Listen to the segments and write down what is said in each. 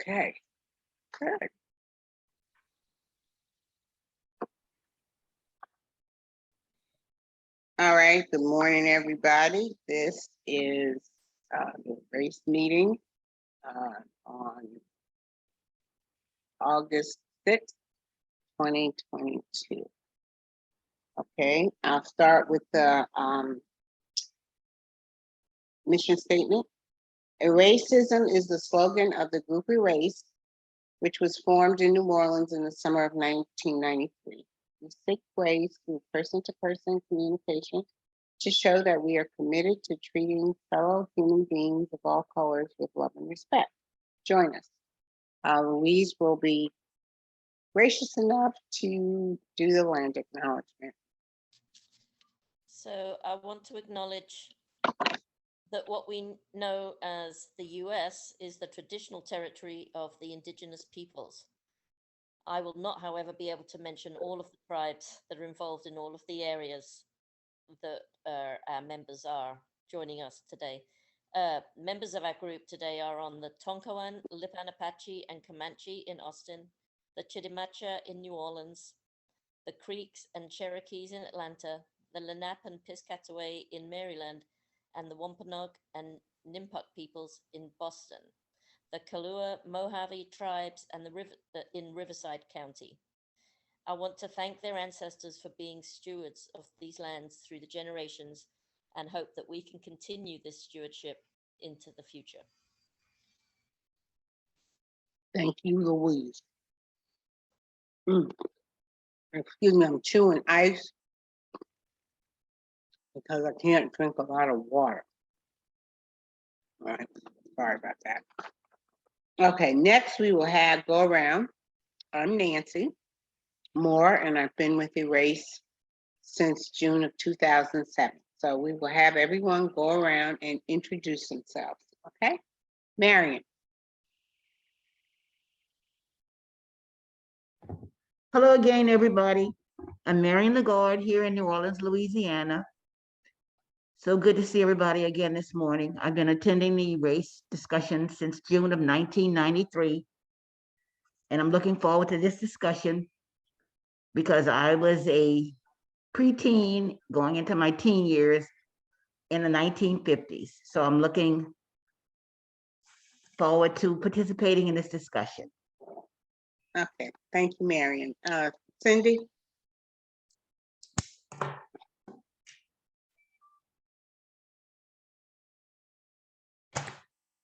Okay, good. All right, good morning, everybody. This is the race meeting on August 6th, 2022. Okay, I'll start with the mission statement. Eracism is the slogan of the group Erace, which was formed in New Orleans in the summer of 1993. We seek ways through person-to-person communication to show that we are committed to treating fellow human beings of all colors with love and respect. Join us. Louise will be gracious enough to do the land acknowledgement. So I want to acknowledge that what we know as the US is the traditional territory of the indigenous peoples. I will not, however, be able to mention all of the tribes that are involved in all of the areas that our members are joining us today. Members of our group today are on the Tonkawan, Lipan Apache, and Comanche in Austin, the Chitimacha in New Orleans, the Creeks and Cherokees in Atlanta, the Lenape and Piscataway in Maryland, and the Wampanoag and Nipmuc peoples in Boston, the Kalua Mojave tribes and in Riverside County. I want to thank their ancestors for being stewards of these lands through the generations and hope that we can continue this stewardship into the future. Thank you, Louise. Excuse me, I'm chewing ice because I can't drink a lot of water. All right, sorry about that. Okay, next we will have go around. I'm Nancy Moore, and I've been with Erace since June of 2007. So we will have everyone go around and introduce themselves, okay? Marion. Hello again, everybody. I'm Marion Lagarde here in New Orleans, Louisiana. So good to see everybody again this morning. I've been attending the race discussion since June of 1993. And I'm looking forward to this discussion because I was a preteen going into my teen years in the 1950s. So I'm looking forward to participating in this discussion. Okay, thank you, Marion. Cindy?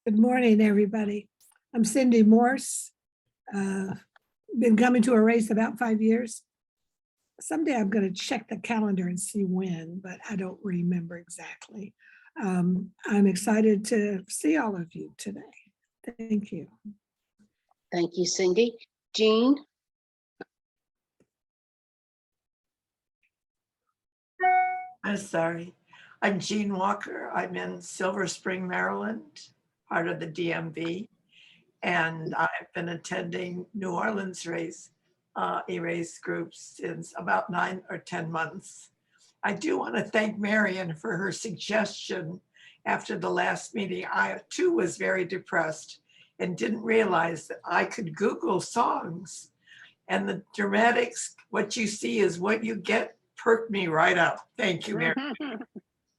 Good morning, everybody. I'm Cindy Morse. Been coming to Erace about 5 years. Someday I'm going to check the calendar and see when, but I don't remember exactly. I'm excited to see all of you today. Thank you. Thank you, Cindy. Jean? I'm sorry. I'm Jean Walker. I'm in Silver Spring, Maryland, part of the DMV. And I've been attending New Orleans Erace groups since about 9 or 10 months. I do want to thank Marion for her suggestion after the last meeting. I too was very depressed and didn't realize that I could Google songs, and the dramatics, what you see is what you get, perked me right up. Thank you, Marion.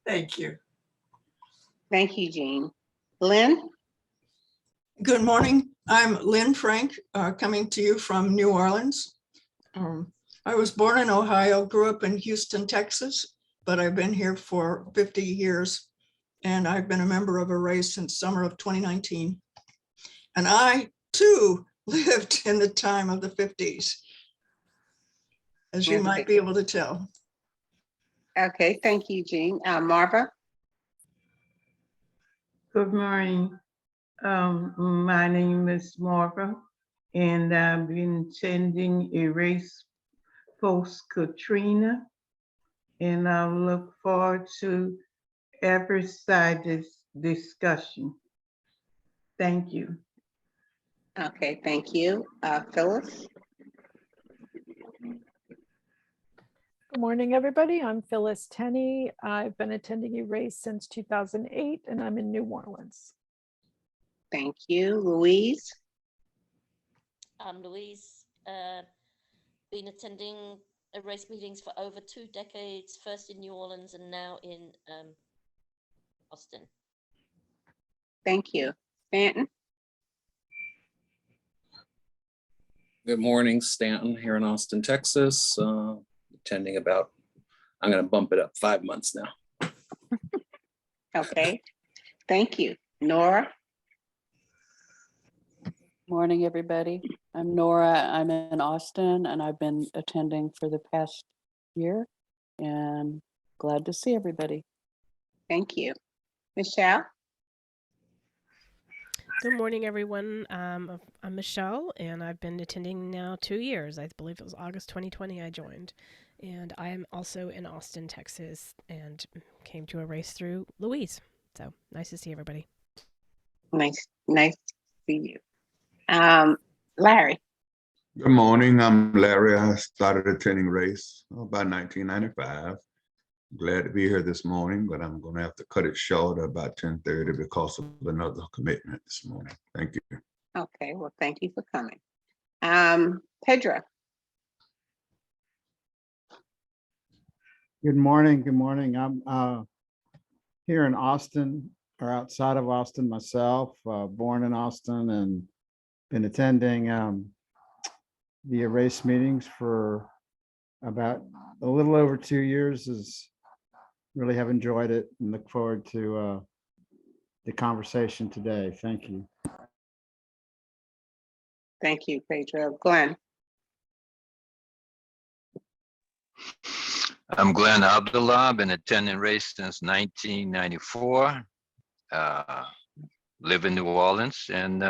Thank you. Thank you, Jean. Lynn? Good morning. I'm Lynn Frank, coming to you from New Orleans. I was born in Ohio, grew up in Houston, Texas, but I've been here for 50 years, and I've been a member of Erace since summer of 2019. And I, too, lived in the time of the 50s, as you might be able to tell. Okay, thank you, Jean. Marva? Good morning. My name is Marva, and I've been attending Erace post Katrina, and I look forward to every side this discussion. Thank you. Okay, thank you. Phyllis? Good morning, everybody. I'm Phyllis Tenney. I've been attending Erace since 2008, and I'm in New Orleans. Thank you. Louise? I'm Louise. Been attending Erace meetings for over 2 decades, first in New Orleans and now in Austin. Thank you. Stanton? Good morning, Stanton here in Austin, Texas. Attending about, I'm going to bump it up 5 months now. Okay, thank you. Nora? Morning, everybody. I'm Nora. I'm in Austin and I've been attending for the past year and glad to see everybody. Thank you. Michelle? Good morning, everyone. I'm Michelle, and I've been attending now 2 years. I believe it was August 2020 I joined. And I am also in Austin, Texas, and came to Erace through Louise. So nice to see everybody. Nice to see you. Larry? Good morning. I'm Larry. I started attending Erace about 1995. Glad to be here this morning, but I'm going to have to cut it short at about 10:30 because of another commitment this morning. Thank you. Okay, well, thank you for coming. Pedro? Good morning. Good morning. I'm here in Austin or outside of Austin myself, born in Austin and been attending the Erace meetings for about a little over 2 years. Really have enjoyed it and look forward to the conversation today. Thank you. Thank you, Pedro. Glenn? I'm Glenn Abdullah, been attending Erace since 1994. Live in New Orleans and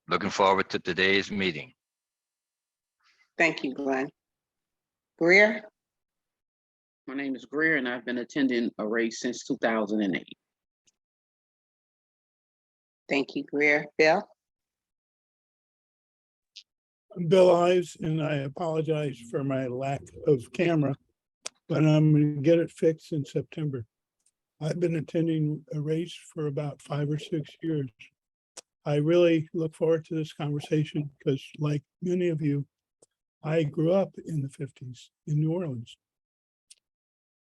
looking forward to today's meeting. Thank you, Glenn. Greer? My name is Greer and I've been attending Erace since 2008. Thank you, Greer. Bill? I'm Bill Ives, and I apologize for my lack of camera, but I'm going to get it fixed in September. I've been attending Erace for about 5 or 6 years. I really look forward to this conversation because, like many of you, I grew up in the 50s in New Orleans.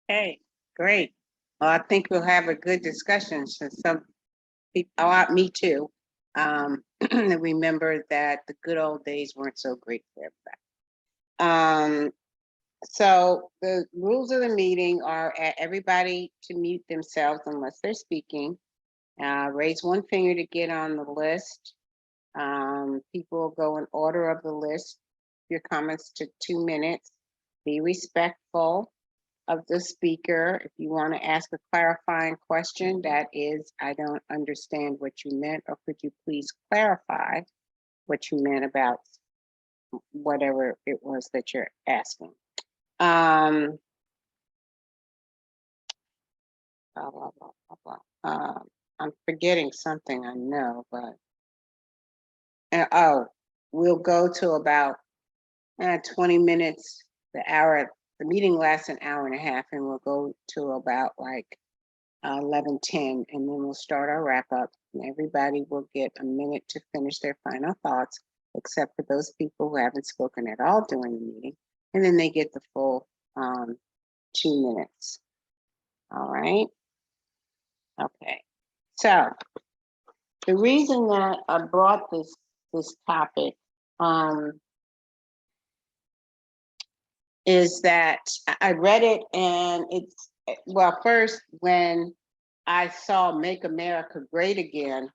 Hey, great. Well, I think we'll have a good discussion since some people, me too, remember that the good old days weren't so great for everybody. So the rules of the meeting are everybody to mute themselves unless they're speaking. Raise one finger to get on the list. People will go in order of the list. Your comments to 2 minutes. Be respectful of the speaker. If you want to ask a clarifying question, that is, I don't understand what you meant, or could you please clarify what you meant about whatever it was that you're asking. I'm forgetting something, I know, but we'll go to about 20 minutes. The meeting lasts an hour and a half, and we'll go to about like 11:10, and then we'll start our wrap up. And everybody will get a minute to finish their final thoughts, except for those people who haven't spoken at all during the meeting, and then they get the full 2 minutes. All right. Okay. So the reason that I brought this topic is that I read it, and it's, well, first, when I saw Make America Great Again,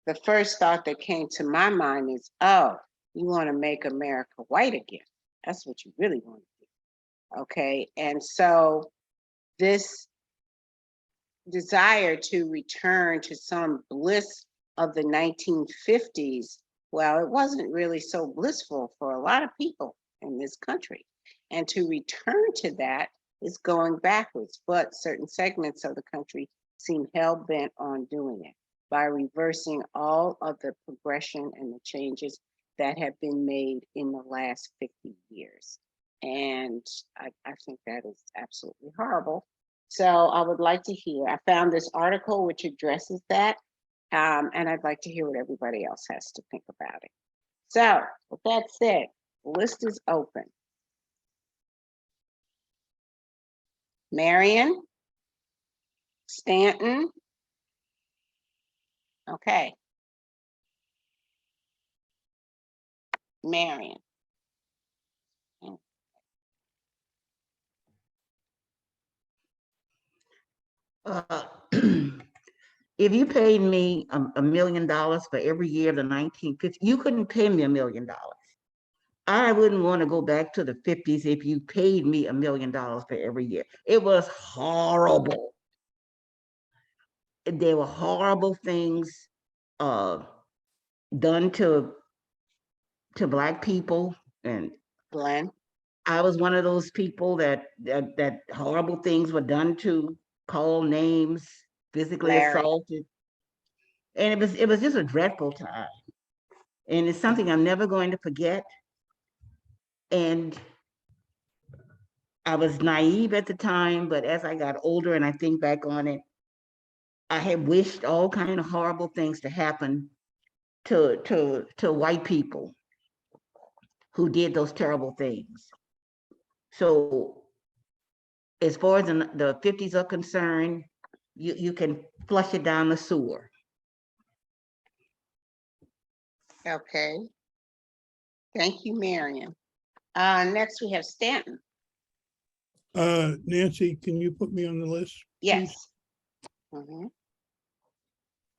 the first thought that came to my mind is, oh, you want to make America white again. That's what you really want to do. Okay. And so this desire to return to some bliss of the 1950s, well, it wasn't really so blissful for a lot of people in this country. And to return to that is going backwards, but certain segments of the country seem hell-bent on doing it by reversing all of the progression and the changes that have been made in the last 50 years. And I think that is absolutely horrible. So I would like to hear, I found this article which addresses that, and I'd like to hear what everybody else has to think about it. So with that said, the list is open. Marion, Stanton. Okay. Marion. Uh, If you paid me $1 million for every year of the 1950s, you couldn't pay me $1 million. I wouldn't want to go back to the 50s if you paid me $1 million for every year. It was horrible. There were horrible things done to Black people, and Glenn. I was one of those people that horrible things were done to, called names, physically Larry. assaulted, and it was just a dreadful time. And it's something I'm never going to forget. And I was naive at the time, but as I got older and I think back on it, I had wished all kind of horrible things to happen to white people who did those terrible things. So as far as the 50s are concerned, you can flush it down the sewer. Okay. Thank you, Marion. Next we have Stanton. Nancy, can you put me on the list? Yes.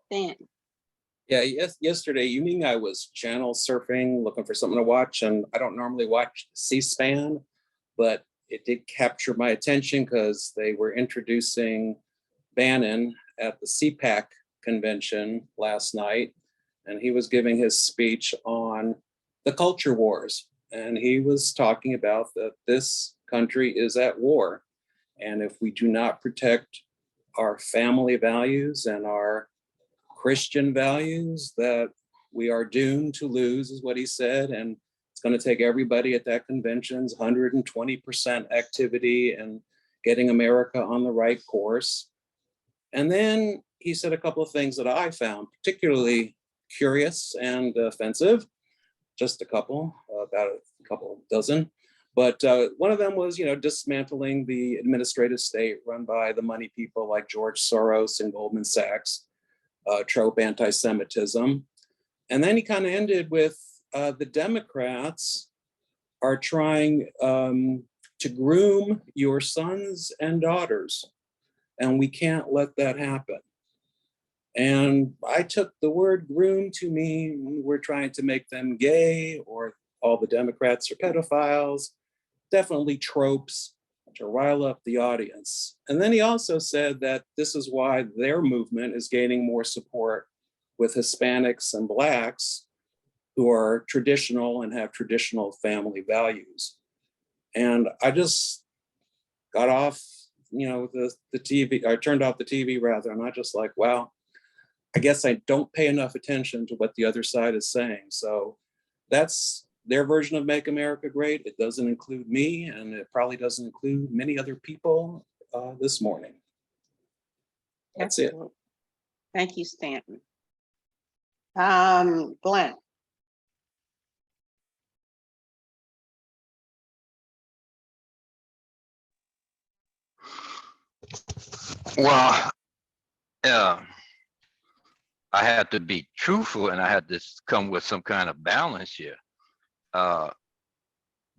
Stanton. Yeah, yesterday evening I was channel surfing, looking for something to watch, and I don't normally watch C-SPAN, but it did capture my attention because they were introducing Bannon at the CPAC convention last night, and he was giving his speech on the culture wars. And he was talking about that this country is at war. And if we do not protect our family values and our Christian values, that we are doomed to lose, is what he said. And it's going to take everybody at that convention's 120% activity and getting America on the right course. And then he said a couple of things that I found particularly curious and offensive, just a couple, about a couple dozen. But one of them was, dismantling the administrative state run by the money people like George Soros and Goldman Sachs, trope anti-Semitism. And then he kind of ended with the Democrats are trying to groom your sons and daughters, and we can't let that happen. And I took the word groom to mean we're trying to make them gay, or all the Democrats are pedophiles, definitely tropes to rile up the audience. And then he also said that this is why their movement is gaining more support with Hispanics and Blacks who are traditional and have traditional family values. And I just got off, the TV, I turned off the TV rather, and I just like, wow, I guess I don't pay enough attention to what the other side is saying. So that's their version of Make America Great. It doesn't include me, and it probably doesn't include many other people this morning. That's it. Thank you, Stanton. Glenn. Well, I had to be truthful, and I had to come with some kind of balance here. The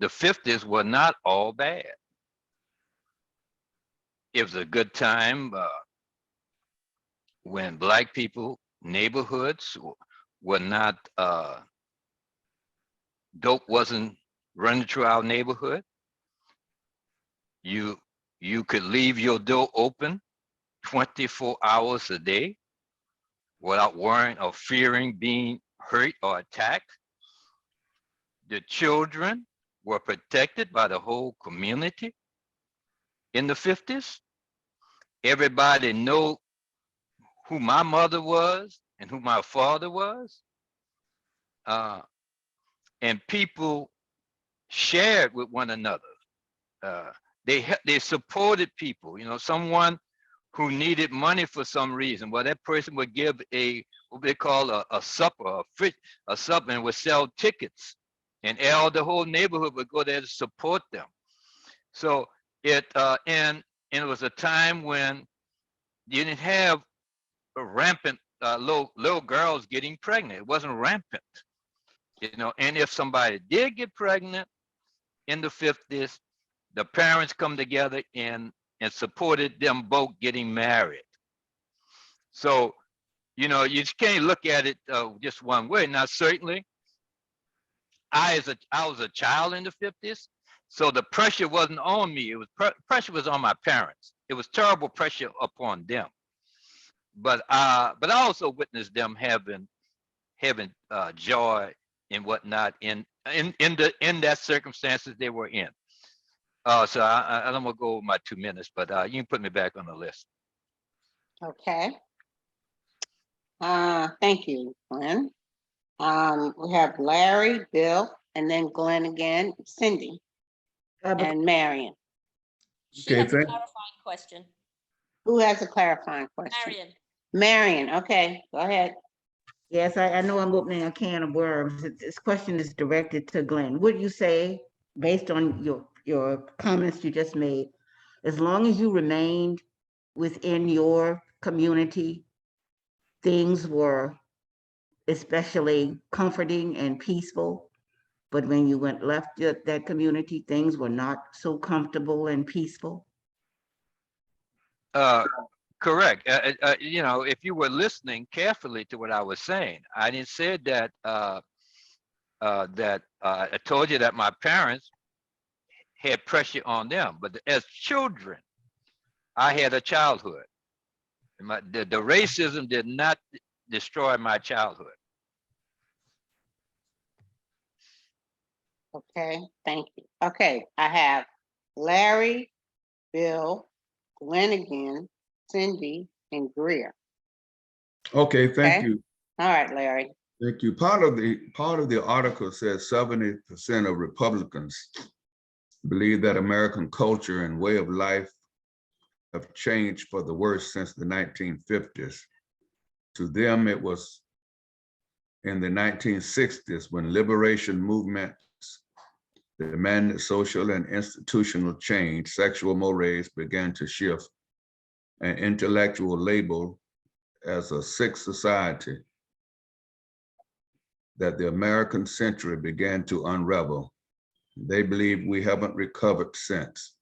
50s were not all bad. It was a good time when Black people, neighborhoods were not, dope wasn't running through our neighborhood. You could leave your door open 24 hours a day without worrying or fearing being hurt or attacked. The children were protected by the whole community. In the 50s, everybody knew who my mother was and who my father was. And people shared with one another. They supported people. Someone who needed money for some reason, well, that person would give a what they call a supper, a supper, and would sell tickets, and all the whole neighborhood would go there to support them. So and it was a time when you didn't have a rampant little girls getting pregnant. It wasn't rampant, and if somebody did get pregnant in the 50s, the parents come together and supported them both getting married. So, you just can't look at it just one way. Now, certainly, I was a child in the 50s, so the pressure wasn't on me. It was pressure was on my parents. It was terrible pressure upon them. But I also witnessed them having joy and whatnot in that circumstances they were in. So I'm gonna go over my 2 minutes, but you can put me back on the list. Okay. Thank you, Glenn. We have Larry, Bill, and then Glenn again, Cindy, and Marion. She has a clarifying question. Who has a clarifying question? Marion. Marion, okay, go ahead. Yes, I know I'm opening a can of worms. This question is directed to Glenn. Would you say, based on your comments you just made, as long as you remained within your community, things were especially comforting and peaceful, but when you left that community, things were not so comfortable and peaceful? Correct. If you were listening carefully to what I was saying, I didn't say that I told you that my parents had pressure on them, but as children, I had a childhood. The racism did not destroy my childhood. Okay, thank you. Okay, I have Larry, Bill, Glenn again, Cindy, and Greer. Okay, thank you. All right, Larry. Thank you. Part of the article says 70% of Republicans believe that American culture and way of life have changed for the worse since the 1950s. To them, it was in the 1960s when liberation movements demanded social and institutional change, sexual mores began to shift, and intellectual label as a sick society, that the American century began to unravel. They believe we haven't recovered since.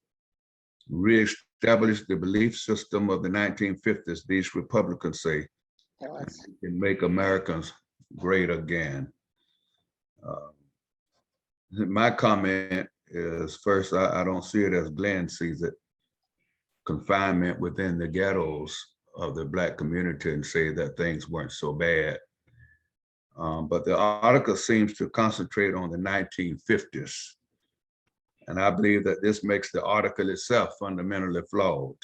Reestablish the belief system of the 1950s, these Republicans say, can make Americans great again. My comment is, first, I don't see it as Glenn sees it, confinement within the ghettos of the Black community, and say that things weren't so bad. But the article seems to concentrate on the 1950s. And I believe that this makes the article itself fundamentally flawed.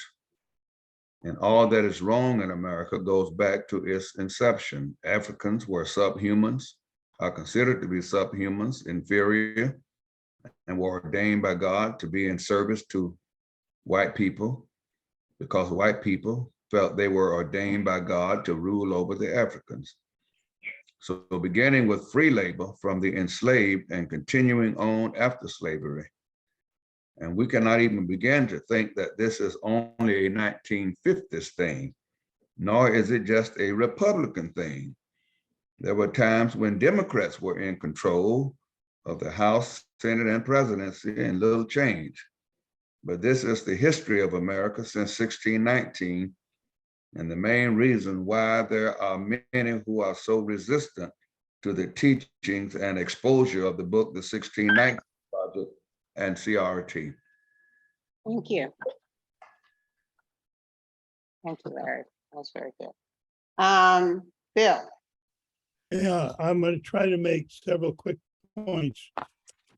And all that is wrong in America goes back to its inception. Africans were subhumans, are considered to be subhumans, inferior, and were ordained by God to be in service to white people, because white people felt they were ordained by God to rule over the Africans. So beginning with free labor from the enslaved and continuing on after slavery. And we cannot even begin to think that this is only a 1950s thing, nor is it just a Republican thing. There were times when Democrats were in control of the House, Senate, and presidency, and little change. But this is the history of America since 1619, and the main reason why there are many who are so resistant to the teachings and exposure of the book, The 1619 Project and CRT. Thank you. Thank you, Larry. That was very good. Bill. Yeah, I'm going to try to make several quick points.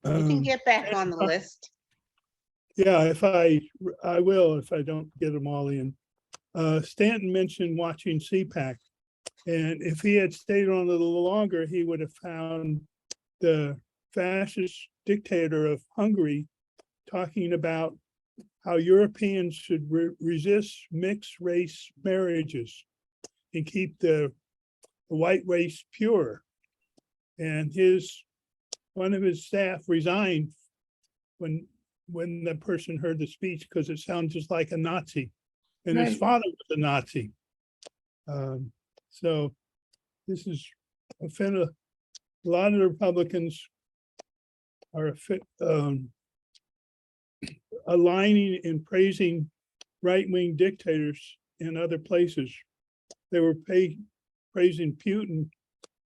You can get back on the list. Yeah, if I will, if I don't get them all in. Stanton mentioned watching CPAC, and if he had stayed on a little longer, he would have found the fascist dictator of Hungary talking about how Europeans should resist mixed race marriages and keep the white race pure. And one of his staff resigned when the person heard the speech because it sounded just like a Nazi. And his Right. father was a Nazi. So this is a lot of the Republicans are aligning and praising right-wing dictators in other places. They were praising Putin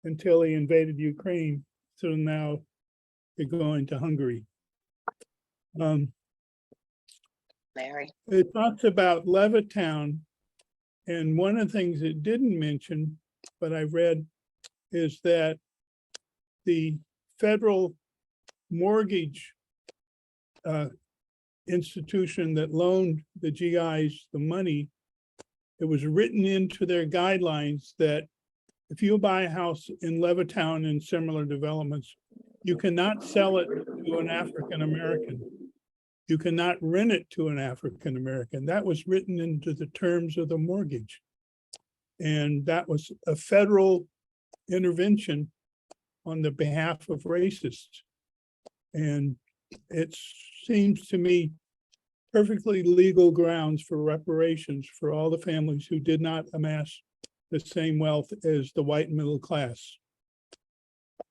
until he invaded Ukraine. So now they're going to Hungary. Larry. It talks about Levittown. And one of the things it didn't mention, but I read, is that the federal mortgage institution that loaned the GIs the money, it was written into their guidelines that if you buy a house in Levittown and similar developments, you cannot sell it to an African American. You cannot rent it to an African American. That was written into the terms of the mortgage. And that was a federal intervention on the behalf of racists. And it seems to me perfectly legal grounds for reparations for all the families who did not amass the same wealth as the white middle class.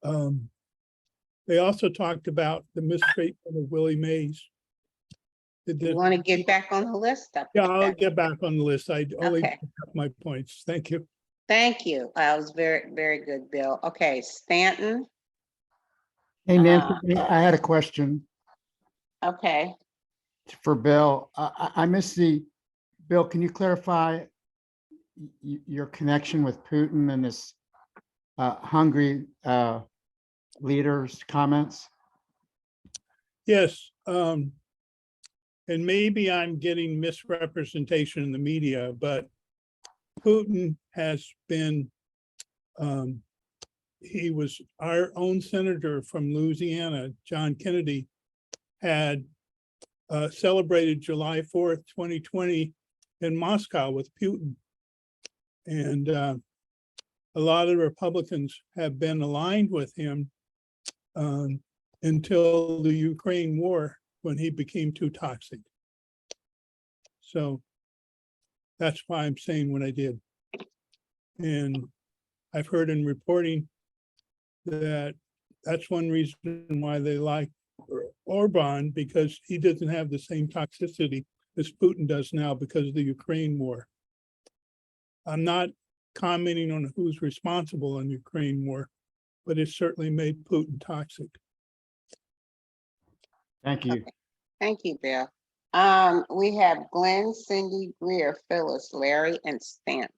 They also talked about the mistreatment of Willie Mays. You want to get back on the list? Yeah, I'll get back on the list. I only Okay. picked up my points. Thank you. Thank you. That was very, very good, Bill. Okay, Stanton. Hey, Nancy, I had a question Okay. for Bill. I missed Bill, can you clarify your connection with Putin and this hungry leader's comments? Yes. And maybe I'm getting misrepresentation in the media, but Putin has been, he was our own senator from Louisiana, John Kennedy, had celebrated July 4th, 2020 in Moscow with Putin. And a lot of Republicans have been aligned with him until the Ukraine war, when he became too toxic. So that's why I'm saying what I did. And I've heard in reporting that that's one reason why they like Orban, because he doesn't have the same toxicity as Putin does now because of the Ukraine war. I'm not commenting on who's responsible in the Ukraine war, but it certainly made Putin toxic. Thank you. Okay. Thank you, Bill. We have Glenn, Cindy, Greer, Phyllis, Larry, and Stan.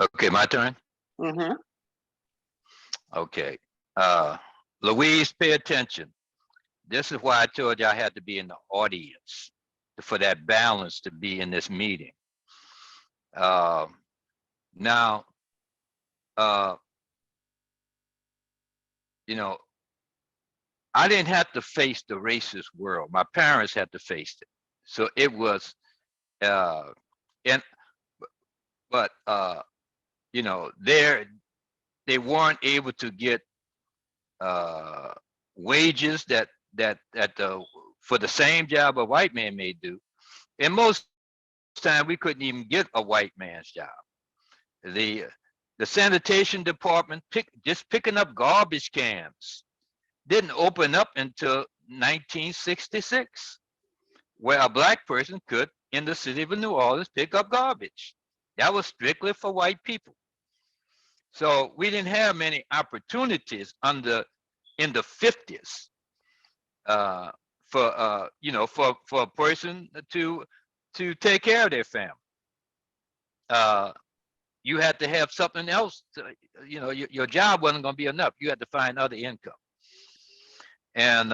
Okay, my turn. Mm-hmm. Okay. Louise, pay attention. This is why I told you I had to be in the audience for that balance to be in this meeting. Now, you know, I didn't have to face the racist world. My parents had to face it. So it was, you know, they weren't able to get wages that for the same job a white man may do. And most time we couldn't even get a white man's job. The sanitation department just picking up garbage cans didn't open up until 1966, where a black person could, in the city of New Orleans, pick up garbage. That was strictly for white people. So we didn't have many opportunities in the 50s for a person to take care of their family. You had to have something else. Your job wasn't going to be enough. You had to find other income. And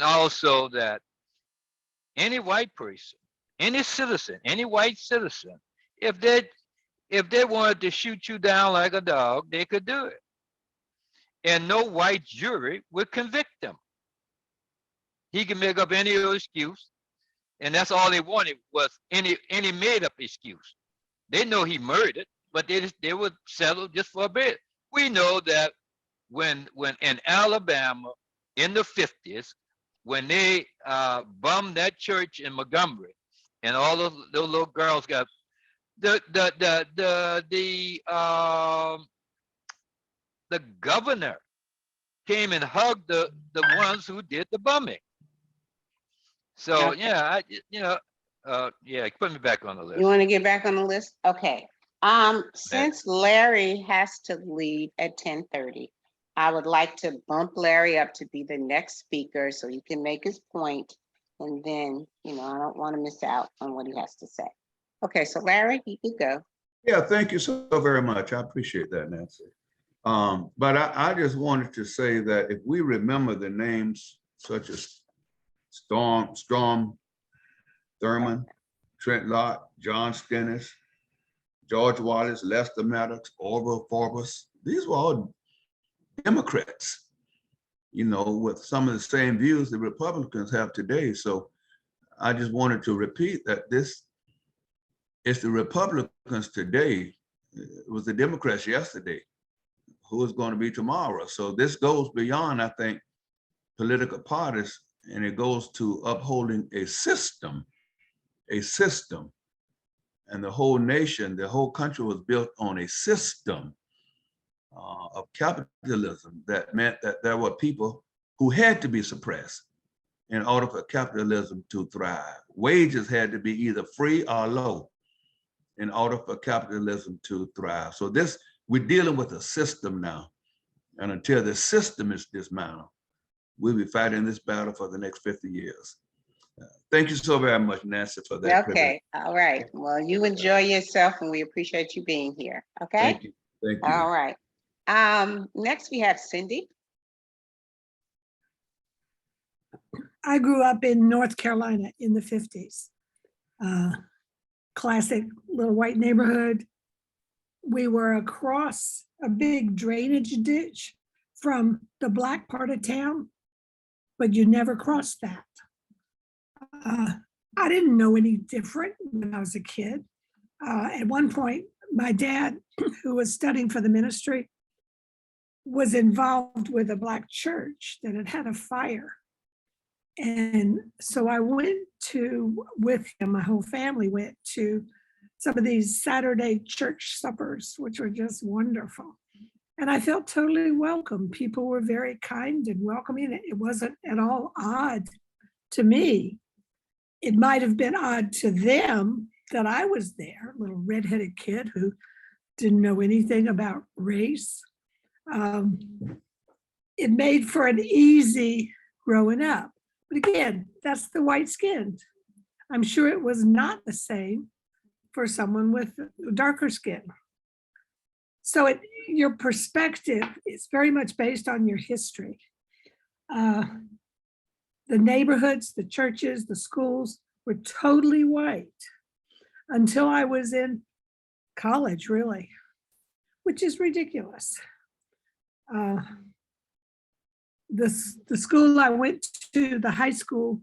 also that any white person, any citizen, any white citizen, if they wanted to shoot you down like a dog, they could do it. And no white jury would convict them. He can make up any excuse, and that's all they wanted was any made up excuse. They know he murdered, but they would settle just for a bit. We know that when in Alabama in the 50s, when they bombed that church in Montgomery, and all those little girls got the governor came and hugged the ones who did the bombing. So Okay. yeah, yeah, put me back on the list. You want to get back on the list? Okay. Since Larry has to leave at 10:30, I would like to bump Larry up to be the next speaker so he can make his point. And then, I don't want to miss out on what he has to say. Okay, so Larry, you could go. Yeah, thank you so very much. I appreciate that, Nancy. But I just wanted to say that if we remember the names such as Storm Thurman, Trent Lott, John Stennis, George Wallace, Lester Maddox, Orville Forbes, these were all Democrats, with some of the same views the Republicans have today. So I just wanted to repeat that it's the Republicans today. It was the Democrats yesterday. Who is going to be tomorrow? So this goes beyond, I think, political parties, and it goes to upholding a system. And the whole nation, the whole country was built on a system of capitalism that meant that there were people who had to be suppressed in order for capitalism to thrive. Wages had to be either free or low in order for capitalism to thrive. So we're dealing with a system now. And until the system is dismantled, we'll be fighting this battle for the next 50 years. Thank you so very much, Nancy, for that. Okay, all right. Well, you enjoy yourself and we appreciate you being here, okay? Thank you. Thank you. All right. Next we have Cindy. I grew up in North Carolina in the 50s. Classic little white neighborhood. We were across a big drainage ditch from the black part of town, but you never crossed that. I didn't know any different when I was a kid. At one point, my dad, who was studying for the ministry, was involved with a black church that had had a fire. And so I went with him, my whole family went to some of these Saturday church suppers, which were just wonderful. And I felt totally welcome. People were very kind and welcoming. It wasn't at all odd to me. It might have been odd to them that I was there, a little redheaded kid who didn't know anything about race. It made for an easy growing up. But again, that's the white skinned. I'm sure it was not the same for someone with darker skin. So your perspective is very much based on your history. The neighborhoods, the churches, the schools were totally white until I was in college, really, which is ridiculous. The school I went to, the high school,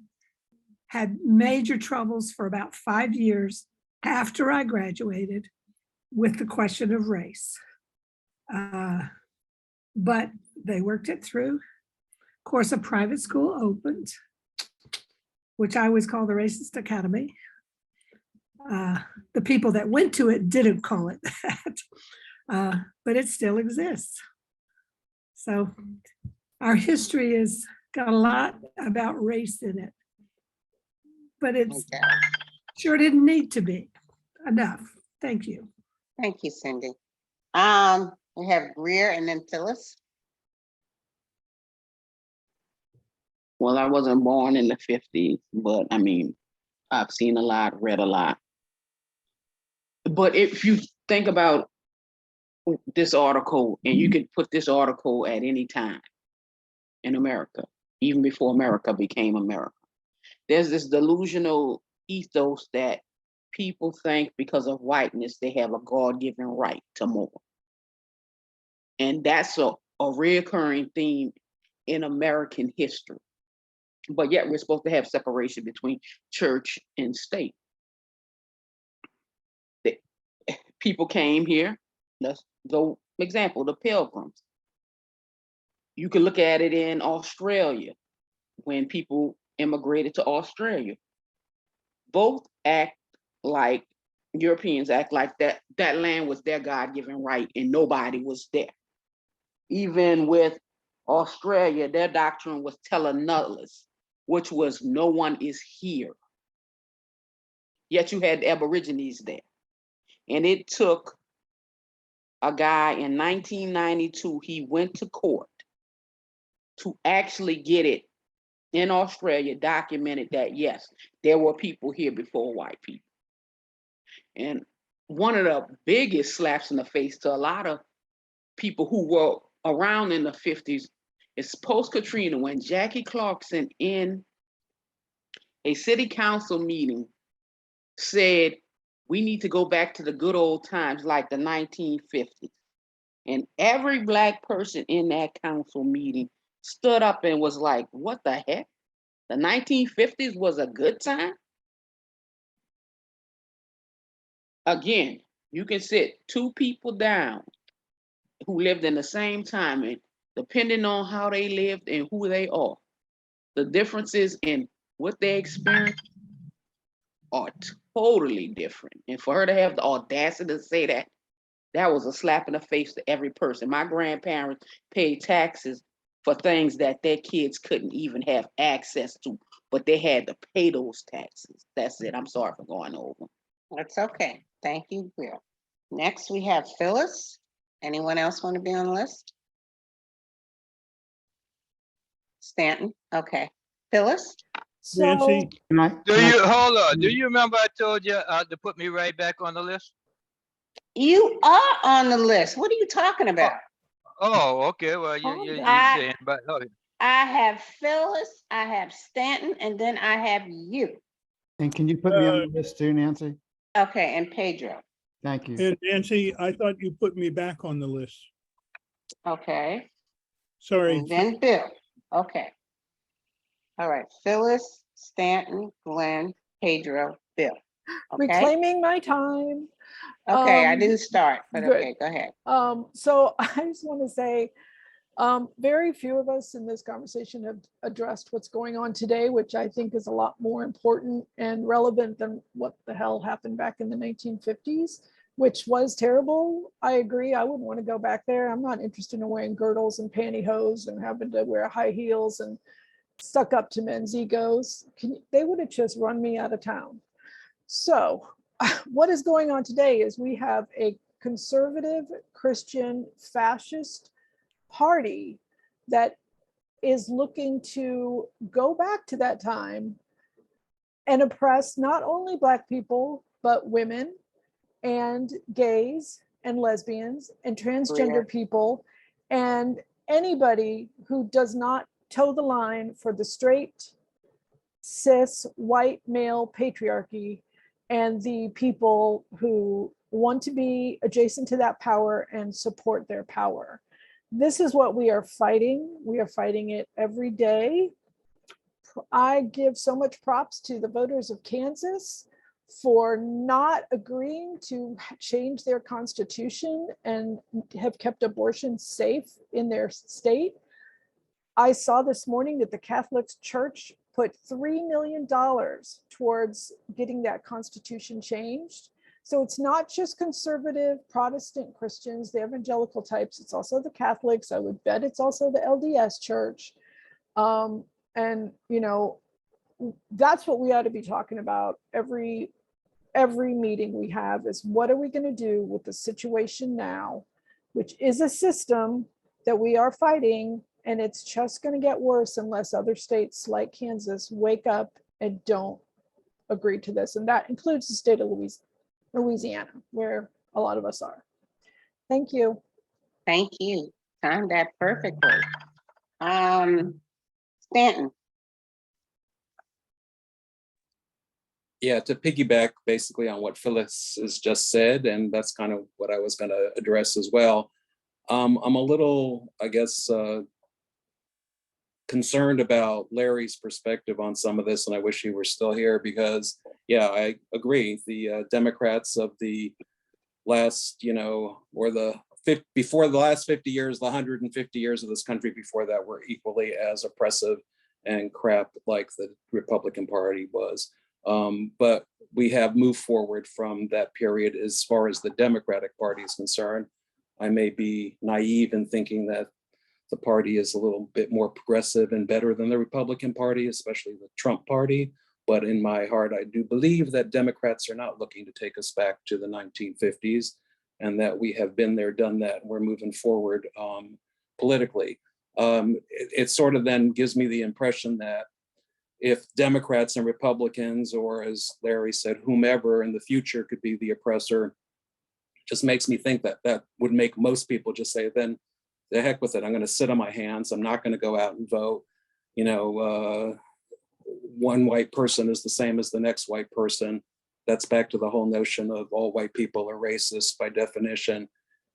had major troubles for about 5 years after I graduated with the question of race. But they worked it through. Of course, a private school opened, which I always call the Racist Academy. The people that went to it didn't call it that, but it still exists. So our history has got a lot about race in it, but it's sure didn't need to be enough. Thank you. Thank you, Cindy. We have Greer and then Phyllis. Well, I wasn't born in the 50s, but I mean, I've seen a lot, read a lot. But if you think about this article, and you could put this article at any time in America, even before America became America, there's this delusional ethos that people think because of whiteness, they have a God-given right to more. And that's a reoccurring theme in American history. But yet we're supposed to have separation between church and state. people came here. Let's go, example, the Pilgrims. You can look at it in Australia when people immigrated to Australia. Both act like Europeans act like that land was their God-given right and nobody was there. Even with Australia, their doctrine was tela nullis, which was no one is here. Yet you had the Aborigines there. And it took a guy in 1992, he went to court to actually get it in Australia documented that, yes, there were people here before white people. And one of the biggest slaps in the face to a lot of people who were around in the 50s is post-Katrina, when Jackie Clarkson in a city council meeting said, we need to go back to the good old times like the 1950s. And every Black person in that council meeting stood up and was like, what the heck? The 1950s was a good time? Again, you can sit two people down who lived in the same time, and depending on how they lived and who they are, the differences in what they experienced are totally different. And for her to have the audacity to say that, that was a slap in the face to every person. My grandparents paid taxes for things that their kids couldn't even have access to, but they had to pay those taxes. That's it. I'm sorry for going over. That's okay. Thank you, Bill. Next, we have Phyllis. Anyone else want to be on the list? Stanton, okay. Phyllis? So, Nancy, Do you, hold on, do you remember I told you to put me right back on the list? You are on the list. What are you talking about? Oh, okay, well, Calm you down. saying, but, okay. I have Phyllis, I have Stanton, and then I have you. And can you put me on the list too, Nancy? Okay, and Pedro. Thank you. and Nancy, I thought you put me back on the list. Okay, Sorry. and then Bill. Okay. All right, Phyllis, Stanton, Glenn, Pedro, Bill. Okay, reclaiming my time. okay, I Um, didn't start, but good. okay, go ahead. So I just want to say, very few of us in this conversation have addressed what's going on today, which I think is a lot more important and relevant than what the hell happened back in the 1950s, which was terrible. I agree. I wouldn't want to go back there. I'm not interested in wearing girdles and pantyhose and having to wear high heels and stuck up to men's egos. They would have just run me out of town. So what is going on today is we have a conservative Christian fascist party that is looking to go back to that time and oppress not only Black people, but women and gays and lesbians and transgender people and anybody who does not toe the line for the straight, cis, white male patriarchy and the people who want to be adjacent to that power and support their power. This is what we are fighting. We are fighting it every day. I give so much props to the voters of Kansas for not agreeing to change their constitution and have kept abortion safe in their state. I saw this morning that the Catholic Church put $3 million towards getting that constitution changed. So it's not just conservative Protestant Christians, the evangelical types, it's also the Catholics. I would bet it's also the LDS Church. And you know, that's what we ought to be talking about every meeting we have is what are we going to do with the situation now, which is a system that we are fighting, and it's just going to get worse unless other states like Kansas wake up and don't agree to this. And that includes the state of Louisiana, where a lot of us are. Thank you. Thank you. Timed that perfectly. Stanton. Yeah, to piggyback basically on what Phyllis has just said, and that's kind of what I was going to address as well. I'm a little, I guess, concerned about Larry's perspective on some of this, and I wish he were still here because, yeah, I agree. The Democrats of the last, or before the last 50 years, the 150 years of this country before that were equally as oppressive and crap like the Republican Party was. But we have moved forward from that period as far as the Democratic Party is concerned. I may be naive in thinking that the party is a little bit more progressive and better than the Republican Party, especially the Trump Party. But in my heart, I do believe that Democrats are not looking to take us back to the 1950s, and that we have been there, done that, and we're moving forward politically. It sort of then gives me the impression that if Democrats and Republicans, or as Larry said, whomever in the future could be the oppressor, just makes me think that that would make most people just say, then the heck with it, I'm going to sit on my hands. I'm not going to go out and vote. One white person is the same as the next white person. That's back to the whole notion of all white people are racist by definition.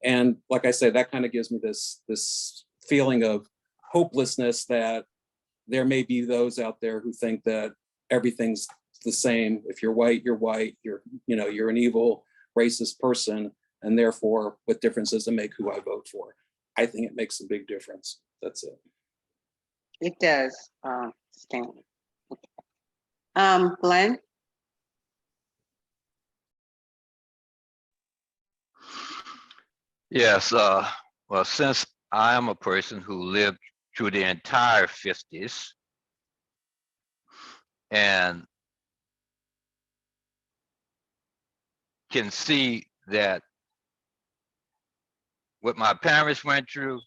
And like I said, that kind of gives me this feeling of hopelessness that there may be those out there who think that everything's the same. If you're white, you're an evil, racist person. And therefore, what difference does it make who I vote for? I think it makes a big difference. That's it. It does, Stanley. Glenn? Yes, well, since I am a person who lived through the entire 50s and can see that what my parents went through,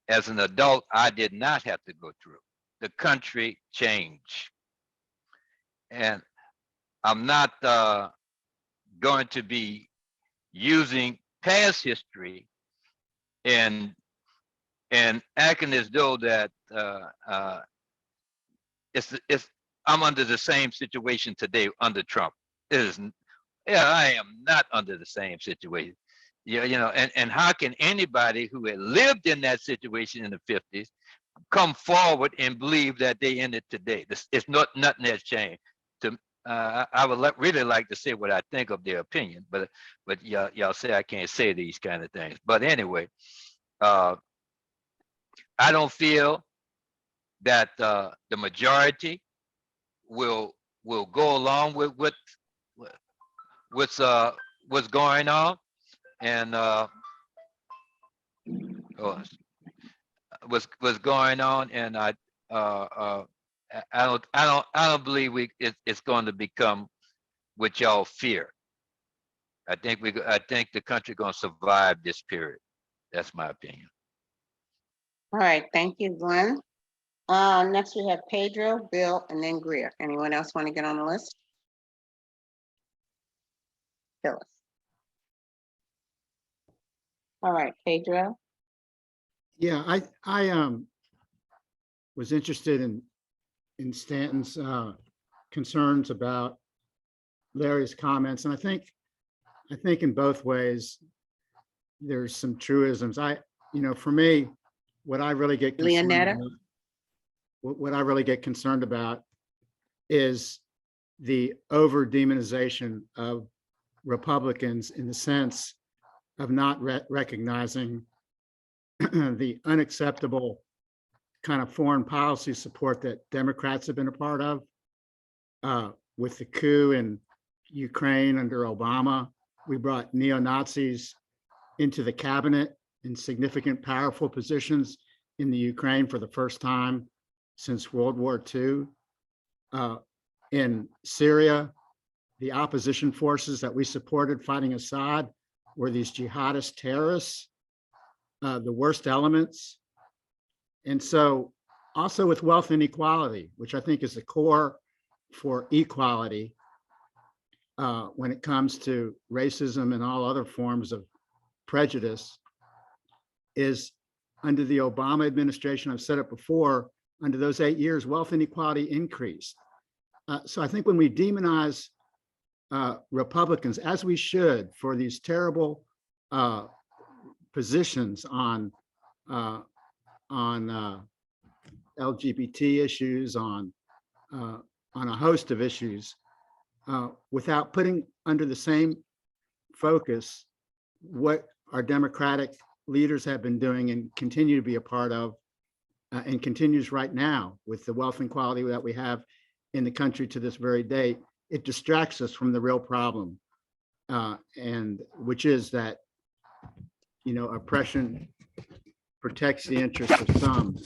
as an adult, I did not have to go through. The country changed. And I'm not going to be using past history and acting as though that I'm under the same situation today under Trump. I am not under the same situation. And how can anybody who had lived in that situation in the 50s come forward and believe that they in it today? It's nothing has changed. I would really like to say what I think of their opinion, but y'all say I can't say these kind of things. But anyway, I don't feel that the majority will go along with what's going on, and what's going on, and I don't believe it's going to become what y'all fear. I think the country going to survive this period. That's my opinion. All right, thank you, Glenn. Next we have Pedro, Bill, and then Greer. Anyone else want to get on the list? Phyllis. All right, Pedro. Yeah, I was interested in Stanton's concerns about Larry's comments, and I think in both ways there's some truisms. For me, what I really get concerned about, what I really get concerned about is the over demonization of Republicans in the sense of not recognizing the unacceptable kind of foreign policy support that Democrats have been a part of with the coup in Ukraine under Obama. We brought neo-Nazis into the cabinet in significant, powerful positions in the Ukraine for the first time since World War II. In Syria, the opposition forces that we supported fighting Assad were these jihadist terrorists, the worst elements. And so also with wealth inequality, which I think is the core for equality when it comes to racism and all other forms of prejudice, is under the Obama administration, I've said it before, under those 8 years, wealth inequality increased. So I think when we demonize Republicans, as we should, for these terrible positions on LGBT issues, on a host of issues, without putting under the same focus what our Democratic leaders have been doing and continue to be a part of, and continues right now with the wealth inequality that we have in the country to this very day. It distracts us from the real problem, and which is that, you know, oppression protects the interests of some.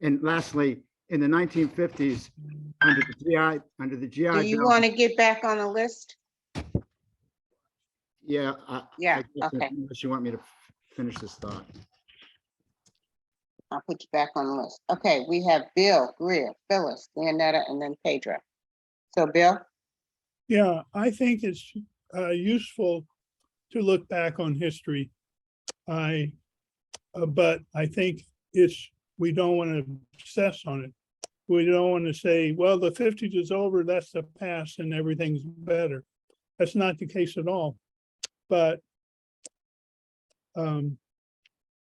And lastly, in the 1950s, under the GI Do you Bill, want to get back on the list? yeah, Yeah, guess okay. unless you want me to finish this thought. I'll put you back on the list. Okay, we have Bill, Greer, Phyllis, Leonetta, and then Pedro. So Bill? Yeah, I think it's useful to look back on history. But I think we don't want to obsess on it. We don't want to say, well, the 50s is over, that's the past and everything's better. That's not the case at all. But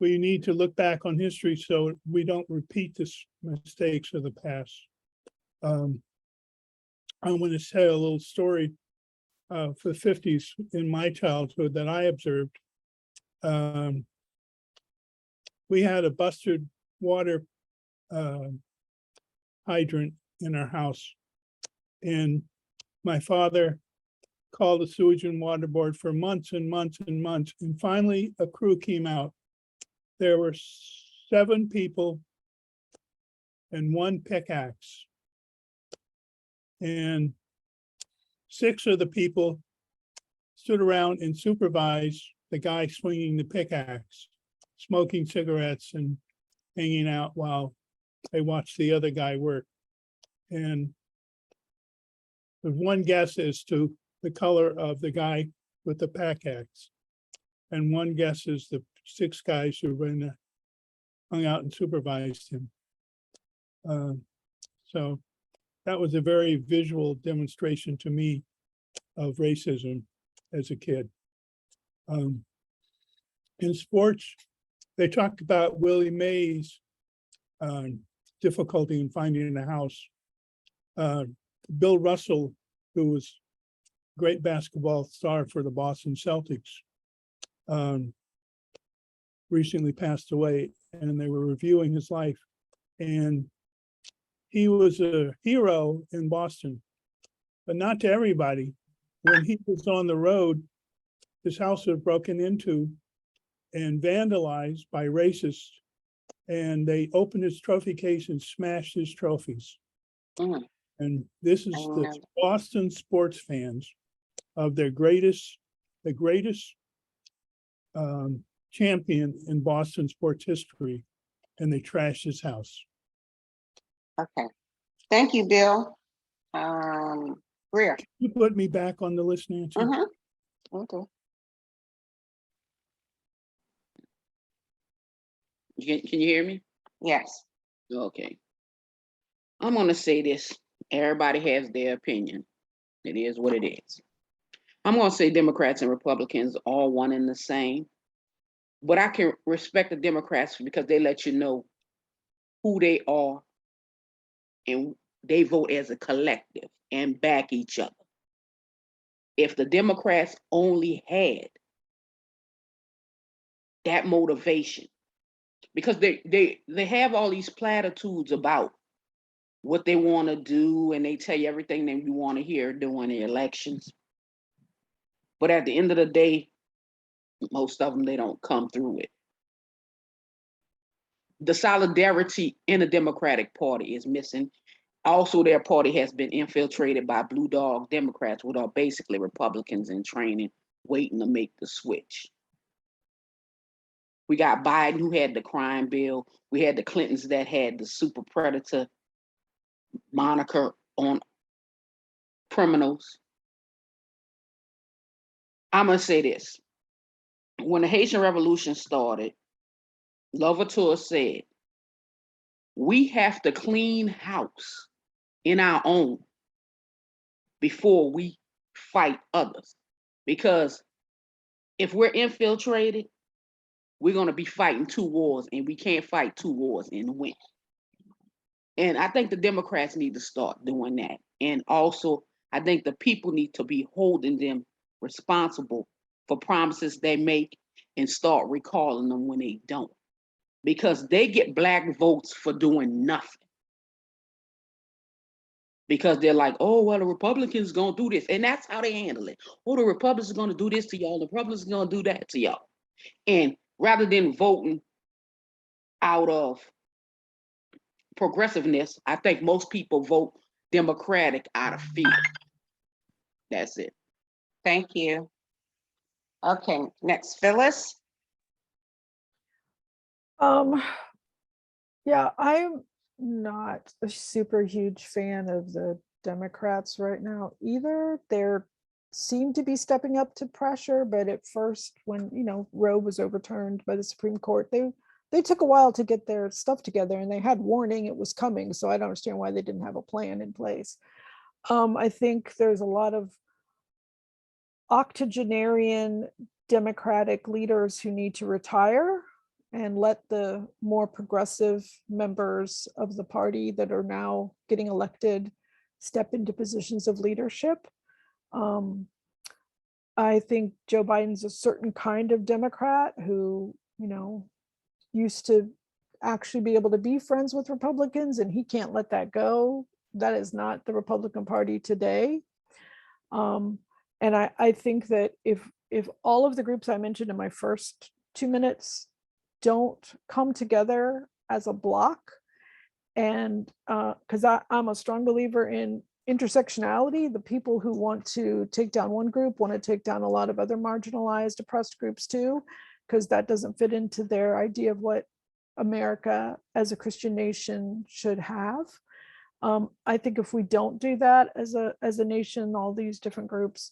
we need to look back on history so we don't repeat the mistakes of the past. I want to tell a little story for the 50s in my childhood that I observed. We had a busted water hydrant in our house. And my father called the sewage and water board for months and months and months. And finally, a crew came out. There were 7 people and 1 pickaxe. And 6 of the people stood around and supervised the guy swinging the pickaxe, smoking cigarettes and hanging out while they watched the other guy work. And there's one guess as to the color of the guy with the pickaxe. And one guess is the 6 guys who hung out and supervised him. So that was a very visual demonstration to me of racism as a kid. In sports, they talked about Willie Mays' difficulty in finding a house. Bill Russell, who was a great basketball star for the Boston Celtics, recently passed away, and they were reviewing his life. And he was a hero in Boston, but not to everybody. When he was on the road, his house was broken into and vandalized by racists, and they opened his trophy case and smashed his trophies. And this is the Boston sports fans of the greatest champion in Boston sports history, and they trashed his house. Okay, thank you, Bill. Greer. You put me back on the list, Nancy. Okay. Can you hear me? Yes. Okay. I'm gonna say this. Everybody has their opinion. It is what it is. I'm gonna say Democrats and Republicans all one and the same. But I can respect the Democrats because they let you know who they are and they vote as a collective and back each other. If the Democrats only had that motivation, because they have all these platitudes about what they want to do, and they tell you everything that you want to hear during the elections. But at the end of the day, most of them, they don't come through it. The solidarity in the Democratic Party is missing. Also, their party has been infiltrated by blue dog Democrats, which are basically Republicans in training, waiting to make the switch. We got Biden, who had the crime bill. We had the Clintons that had the super predator moniker on criminals. I'm gonna say this. When the Haitian Revolution started, Louverture said, we have to clean house in our own before we fight others. Because if we're infiltrated, we're gonna be fighting 2 wars, and we can't fight 2 wars and win. And I think the Democrats need to start doing that. And also, I think the people need to be holding them responsible for promises they make and start recalling them when they don't. Because they get black votes for doing nothing. Because they're like, oh, well, the Republicans gonna do this. And that's how they handle it. Oh, the Republicans are gonna do this to y'all. The Republicans are gonna do that to y'all. And rather than voting out of progressiveness, I think most people vote Democratic out of fear. That's it. Thank you. Okay, next, Phyllis. Yeah, I'm not a super huge fan of the Democrats right now either. They're seem to be stepping up to pressure, but at first, when Roe was overturned by the Supreme Court, they took a while to get their stuff together, and they had warning it was coming. So I don't understand why they didn't have a plan in place. I think there's a lot of octogenarian Democratic leaders who need to retire and let the more progressive members of the party that are now getting elected step into positions of leadership. I think Joe Biden's a certain kind of Democrat who, used to actually be able to be friends with Republicans, and he can't let that go. That is not the Republican Party today. And I think that if all of the groups I mentioned in my first 2 minutes don't come together as a block, and because I'm a strong believer in intersectionality, the people who want to take down one group want to take down a lot of other marginalized, oppressed groups too, because that doesn't fit into their idea of what America as a Christian nation should have. I think if we don't do that as a nation, all these different groups,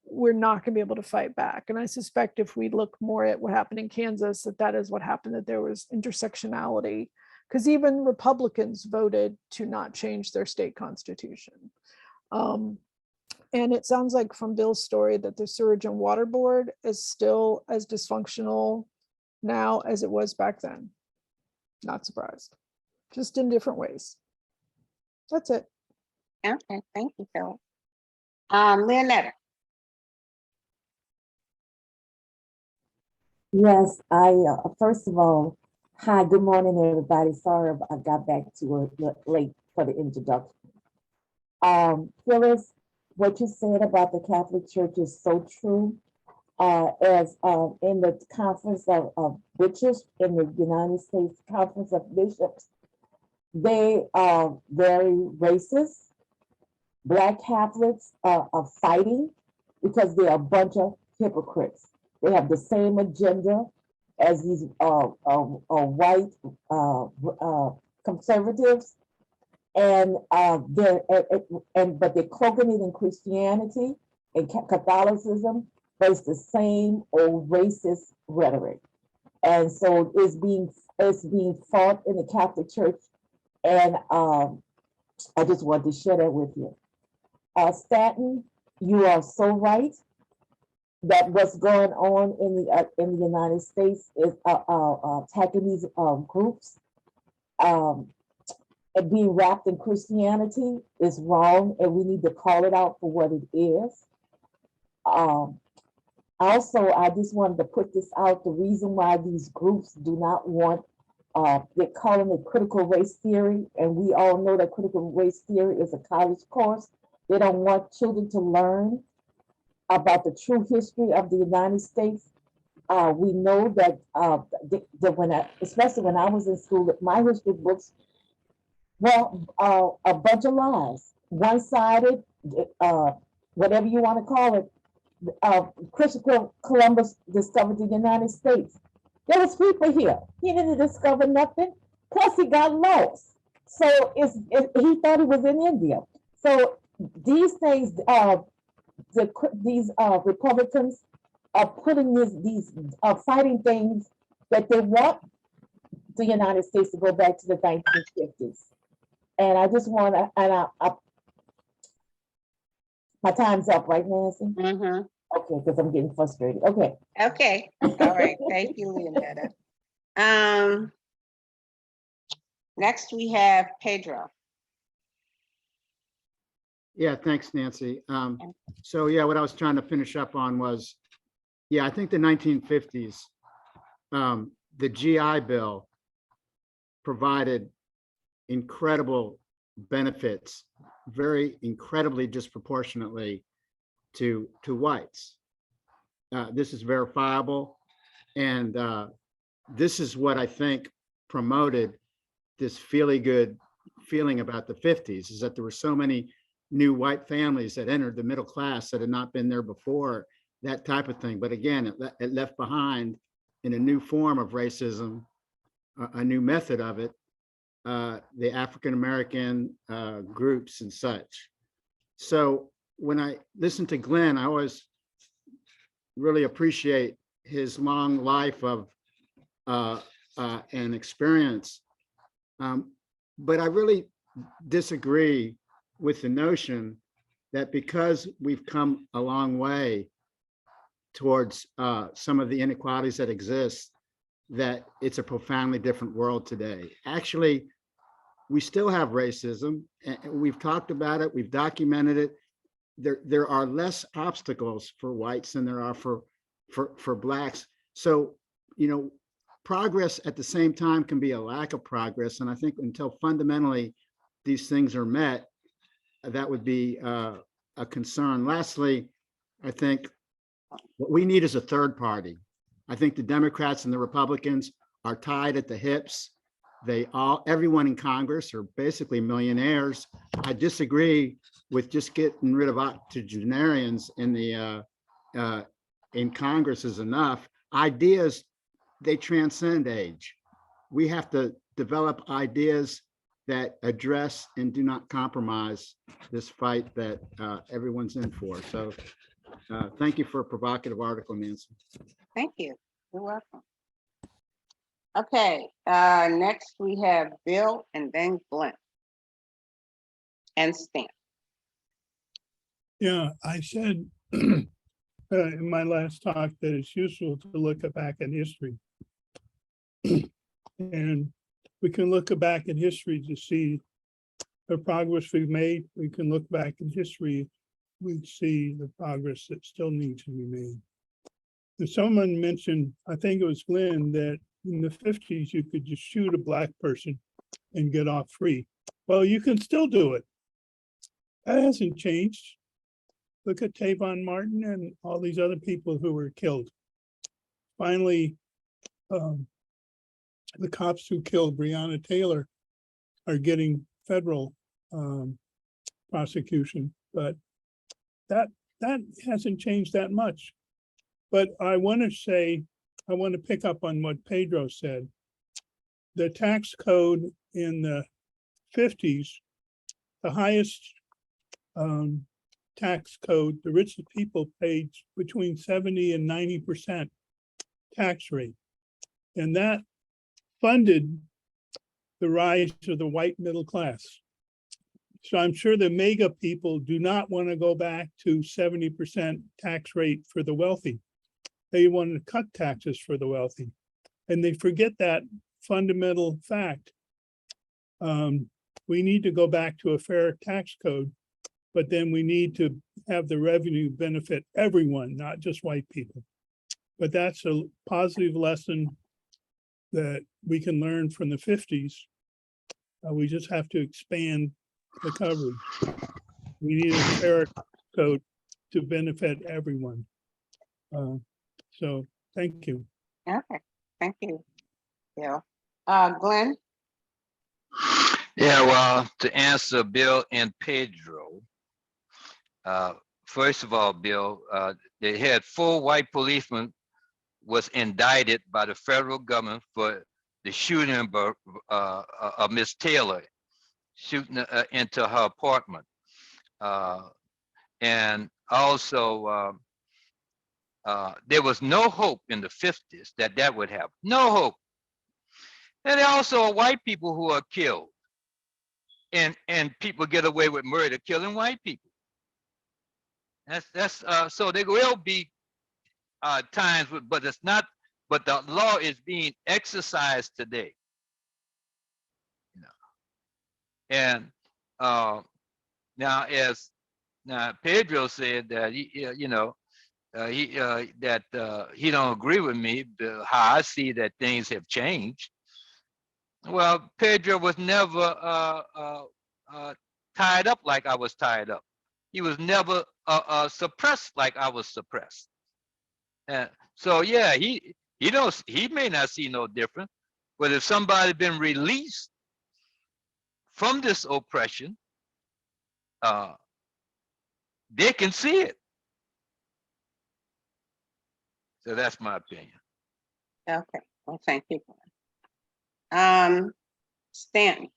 we're not going to be able to fight back. And I suspect if we look more at what happened in Kansas, that is what happened, that there was intersectionality, because even Republicans voted to not change their state constitution. And it sounds like from Bill's story that the Sewage and Water Board is still as dysfunctional now as it was back then. Not surprised, just in different ways. That's it. Okay, thank you, Phyllis. Leonetta. Yes, first of all, hi, good morning, everybody. Sorry I got back to it late for the introduction. Phyllis, what you said about the Catholic Church is so true. As in the Conference of Bishops in the United States Conference of Bishops, they are very racist. Black Catholics are fighting because they're a bunch of hypocrites. They have the same agenda as these white conservatives, and but they're cloaking it in Christianity and Catholicism, but it's the same old racist rhetoric, and so it's being fought in the Catholic Church, and I just wanted to share that with you. Stanton, you are so right that what's going on in the United States is attacking these groups and being wrapped in Christianity is wrong, and we need to call it out for what it is. Also, I just wanted to put this out. The reason why these groups do not want, they're calling it critical race theory, and we all know that critical race theory is a college course. They don't want children to learn about the true history of the United States. We know that, especially when I was in school, that my history books, well, a bunch of lies, one-sided, whatever you want to call it. Christopher Columbus discovered the United States. There was people here. He didn't discover nothing. Plus, he got lost. So he thought he was in India. So these things, these Republicans are putting these fighting things that they want the United States to go back to the 1950s. And I just want to, and my time's up, right, Nancy? Mm-hmm. Okay, because I'm getting frustrated. Okay. Okay. All right. Thank you, Leonetta. Next we have Pedro. Yeah, thanks, Nancy. So yeah, what I was trying to finish up on was Yeah, I think the 1950s, the GI Bill provided incredible benefits, very incredibly disproportionately to whites. This is verifiable, and this is what I think promoted this good feeling about the 50s, is that there were so many new white families that entered the middle class that had not been there before, that type of thing. But again, it left behind in a new form of racism, a new method of it, the African-American groups and such. So when I listen to Glenn, I always really appreciate his long life of and experience. But I really disagree with the notion that because we've come a long way towards some of the inequalities that exist, that it's a profoundly different world today. Actually, we still have racism, and we've talked about it, we've documented it. There are less obstacles for whites than there are for blacks. So, you know, progress at the same time can be a lack of progress. And I think until fundamentally these things are met, that would be a concern. Lastly, I think what we need is a third party. I think the Democrats and the Republicans are tied at the hips. Everyone in Congress are basically millionaires. I disagree with just getting rid of octogenarians in Congress is enough. Ideas, they transcend age. We have to develop ideas that address and do not compromise this fight that everyone's in for. So thank you for a provocative article, Nancy. Thank you. You're welcome. Okay, next we have Bill and then Glenn. And Stan. Yeah, I said in my last talk that it's useful to look back at history. And we can look back in history to see the progress we've made. We can look back in history, we see the progress that still needs to be made. And someone mentioned, I think it was Glenn, that in the 50s, you could just shoot a black person and get off free. Well, you can still do it. That hasn't changed. Look at Trayvon Martin and all these other people who were killed. Finally, the cops who killed Breonna Taylor are getting federal prosecution, but that hasn't changed that much. But I want to pick up on what Pedro said. The tax code in the 50s, the highest tax code, the richest people paid between 70 and 90% tax rate. And that funded the rise of the white middle class. So I'm sure the mega people do not want to go back to 70% tax rate for the wealthy. They want to cut taxes for the wealthy. And they forget that fundamental fact. We need to go back to a fair tax code, but then we need to have the revenue benefit everyone, not just white people. But that's a positive lesson that we can learn from the 50s. We just have to expand the coverage. We need a fair code to benefit everyone. So thank you. Okay, thank you, Bill. Glenn? Yeah, well, to answer Bill and Pedro, first of all, Bill, they had 4 white policemen was indicted by the federal government for the shooting of Miss Taylor, shooting into her apartment. And also, there was no hope in the 50s that would happen. No hope. And there also are white people who are killed. And people get away with murder, killing white people. That's so there will be times, but it's not. But the law is being exercised today. You know. And now, as Pedro said that he don't agree with me, how I see that things have changed. Well, Pedro was never tied up like I was tied up. He was never suppressed like I was suppressed. So yeah, he may not see no difference, but if somebody been released from this oppression, they can see it. So that's my opinion. Okay, well, thank you. Stanton.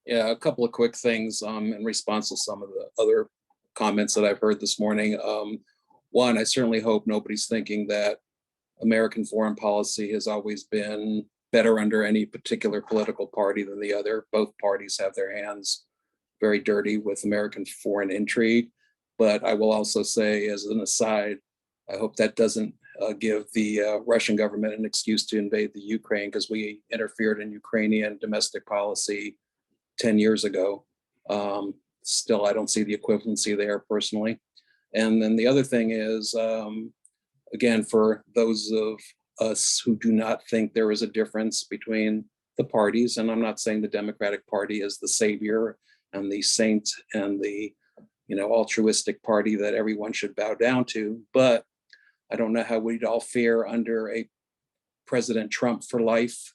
Yeah, a couple of quick things in response to some of the other comments that I've heard this morning. One, I certainly hope nobody's thinking that American foreign policy has always been better under any particular political party than the other. Both parties have their hands very dirty with American foreign intrigue. But I will also say, as an aside, I hope that doesn't give the Russian government an excuse to invade the Ukraine, because we interfered in Ukrainian domestic policy 10 years ago. Still, I don't see the equivalency there personally. And then the other thing is, again, for those of us who do not think there is a difference between the parties, and I'm not saying the Democratic Party is the savior and the saint and the altruistic party that everyone should bow down to, but I don't know how we'd all fare under a President Trump for life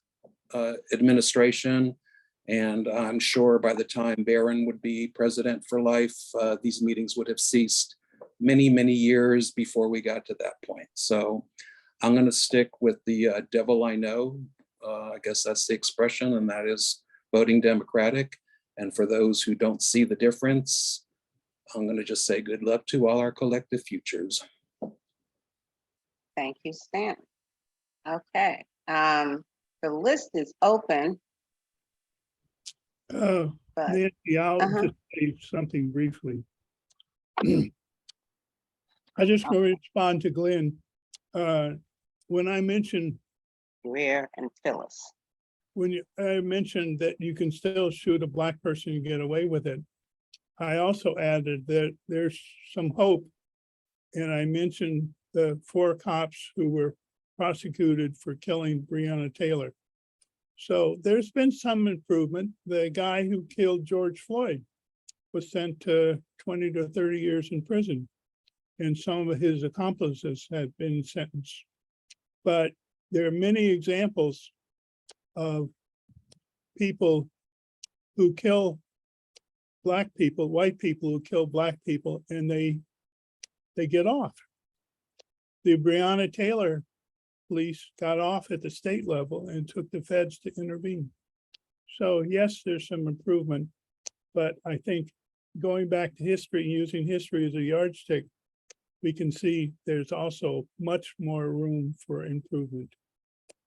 administration. And I'm sure by the time Barron would be president for life, these meetings would have ceased many, many years before we got to that point. So I'm going to stick with the devil I know. I guess that's the expression, and that is voting Democratic. And for those who don't see the difference, I'm going to just say good luck to all our collective futures. Thank you, Stanton. Okay, the list is open. Nancy, I'll just say something briefly. I just want to respond to Glenn. When I mentioned Where and Phyllis. When I mentioned that you can still shoot a Black person and get away with it, I also added that there's some hope. And I mentioned the 4 cops who were prosecuted for killing Breonna Taylor. So there's been some improvement. The guy who killed George Floyd was sent to 20 to 30 years in prison, and some of his accomplices have been sentenced. But there are many examples of people who kill Black people, white people who kill Black people, and they get off. The Breonna Taylor police got off at the state level and took the feds to intervene. So yes, there's some improvement, but I think going back to history, using history as a yardstick, we can see there's also much more room for improvement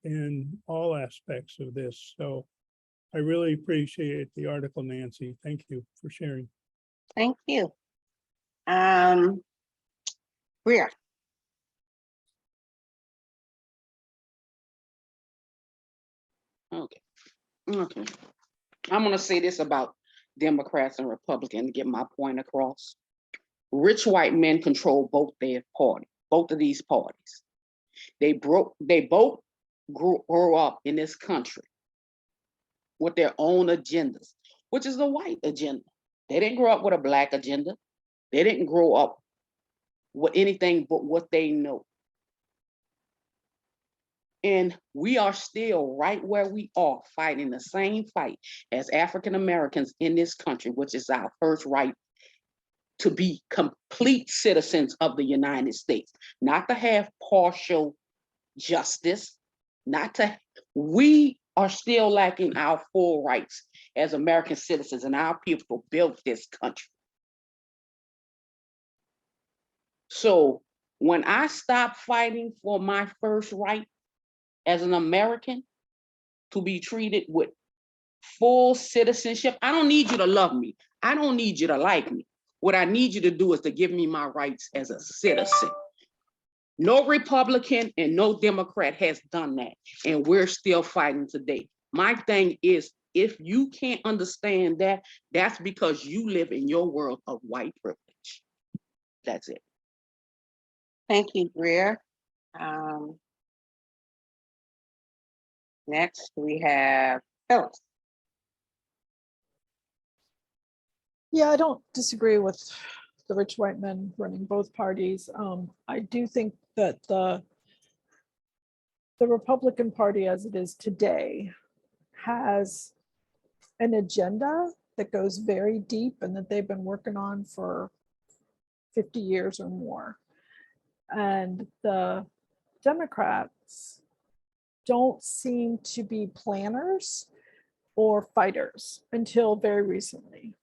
in all aspects of this. So I really appreciate the article, Nancy. Thank you for sharing. Thank you. Greer. Okay. I'm going to say this about Democrats and Republicans to get my point across. Rich white men control both their party, both of these parties. They both grew up in this country with their own agendas, which is the white agenda. They didn't grow up with a Black agenda. They didn't grow up with anything but what they know. And we are still right where we are, fighting the same fight as African Americans in this country, which is our first right to be complete citizens of the United States, not to have partial justice, we are still lacking our full rights as American citizens, and our people built this country. So when I stop fighting for my first right as an American to be treated with full citizenship, I don't need you to love me. I don't need you to like me. What I need you to do is to give me my rights as a citizen. No Republican and no Democrat has done that, and we're still fighting today. My thing is, if you can't understand that, that's because you live in your world of white privilege. That's it. Thank you, Greer. Next, we have Phyllis. Yeah, I don't disagree with the rich white men running both parties. I do think that the Republican Party as it is today has an agenda that goes very deep and that they've been working on for 50 years or more. And the Democrats don't seem to be planners or fighters until very recently.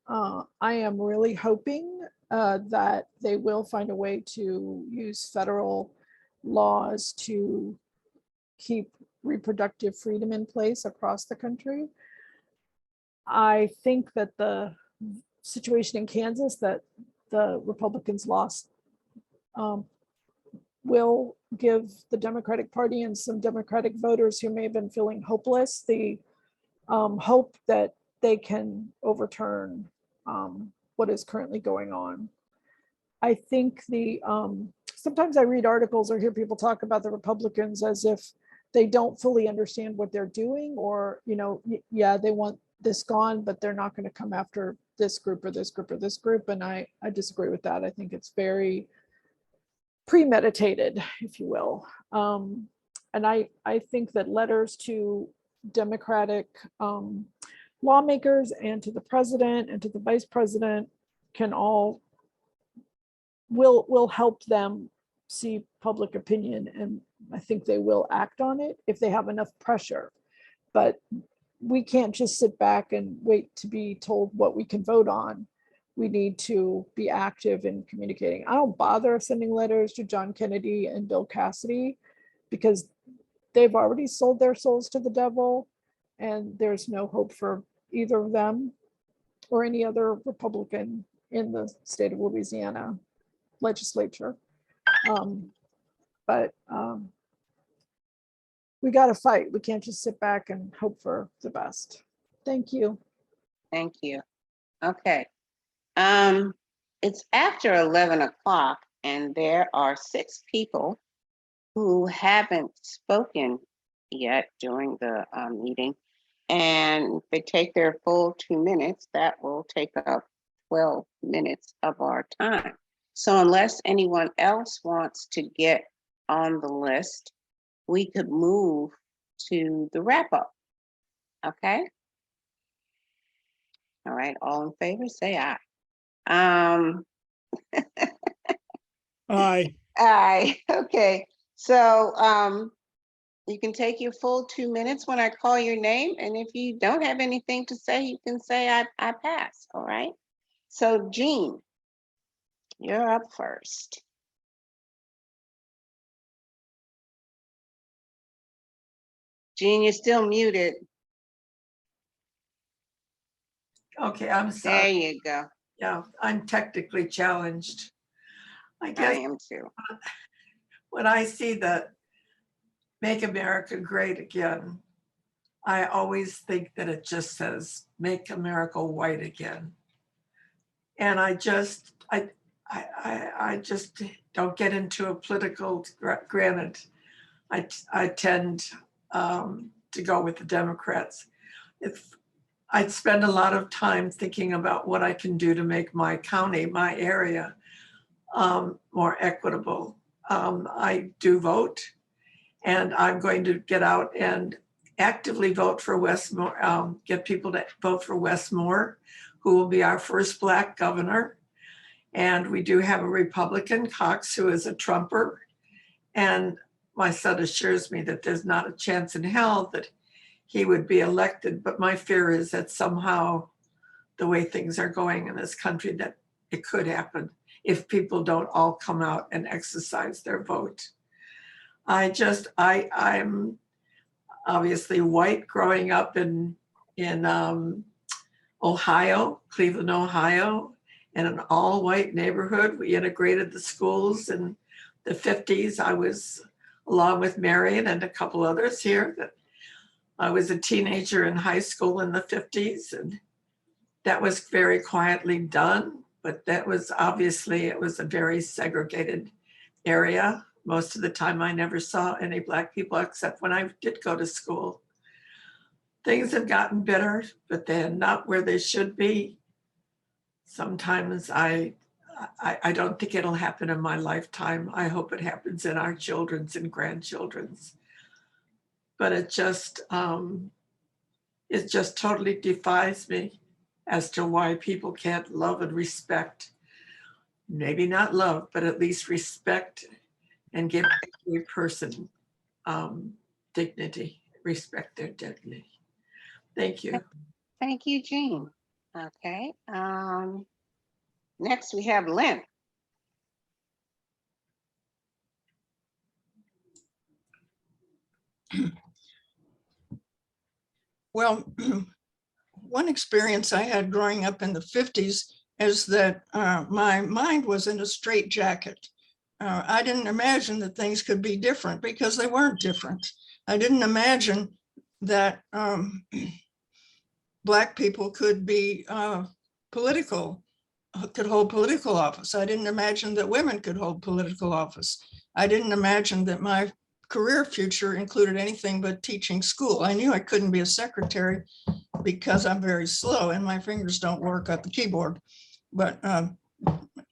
I am really hoping that they will find a way to use federal laws to keep reproductive freedom in place across the country. I think that the situation in Kansas that the Republicans lost will give the Democratic Party and some Democratic voters who may have been feeling hopeless the hope that they can overturn what is currently going on. I think sometimes I read articles or hear people talk about the Republicans as if they don't fully understand what they're doing, or, yeah, they want this gone, but they're not going to come after this group or this group or this group. And I disagree with that. I think it's very premeditated, if you will. And I think that letters to Democratic lawmakers and to the president and to the vice president will help them see public opinion, and I think they will act on it if they have enough pressure. But we can't just sit back and wait to be told what we can vote on. We need to be active in communicating. I don't bother sending letters to John Kennedy and Bill Cassidy because they've already sold their souls to the devil, and there's no hope for either of them or any other Republican in the state of Louisiana legislature. But we got to fight. We can't just sit back and hope for the best. Thank you. Thank you. Okay. It's after 11 o'clock and there are 6 people who haven't spoken yet during the meeting. And if they take their full 2 minutes, that will take up 12 minutes of our time. So unless anyone else wants to get on the list, we could move to the wrap up. Okay? All right, all in favor, say aye. Aye. Aye, okay. So you can take your full 2 minutes when I call your name, and if you don't have anything to say, you can say I pass, all right? So Jean, you're up first. Jean, you're still muted. Okay, I'm There sorry. you go. Yeah, I'm technically challenged. I I guess am too. when I see the Make America Great Again, I always think that it just says Make America White Again. And I just don't get into a political, granted, I tend to go with the Democrats. If I'd spend a lot of time thinking about what I can do to make my county, my area, more equitable. I do vote, and I'm going to get out and actively vote for Westmore, get people to vote for Westmore, who will be our first Black governor. And we do have a Republican, Cox, who is a Trumper. And my son assures me that there's not a chance in hell that he would be elected. But my fear is that somehow the way things are going in this country, that it could happen if people don't all come out and exercise their vote. I'm obviously white, growing up in Ohio, Cleveland, Ohio, in an all-white neighborhood. We integrated the schools in the 50s. I was, along with Marion and a couple others here, that I was a teenager in high school in the 50s, and that was very quietly done. but that was obviously, it was a very segregated area. Most of the time, I never saw any Black people except when I did go to school. Things have gotten better, but they're not where they should be. Sometimes I don't think it'll happen in my lifetime. I hope it happens in our children's and grandchildren's. But it just totally defies me as to why people can't love and respect, maybe not love, but at least respect and give every person dignity, respect their dignity. Thank you. Thank you, Jean. Okay. Next we have Lynn. Well, one experience I had growing up in the 50s is that my mind was in a straitjacket. I didn't imagine that things could be different because they weren't different. I didn't imagine that Black people could be political, could hold political office. I didn't imagine that women could hold political office. I didn't imagine that my career future included anything but teaching school. I knew I couldn't be a secretary because I'm very slow and my fingers don't work at the keyboard. But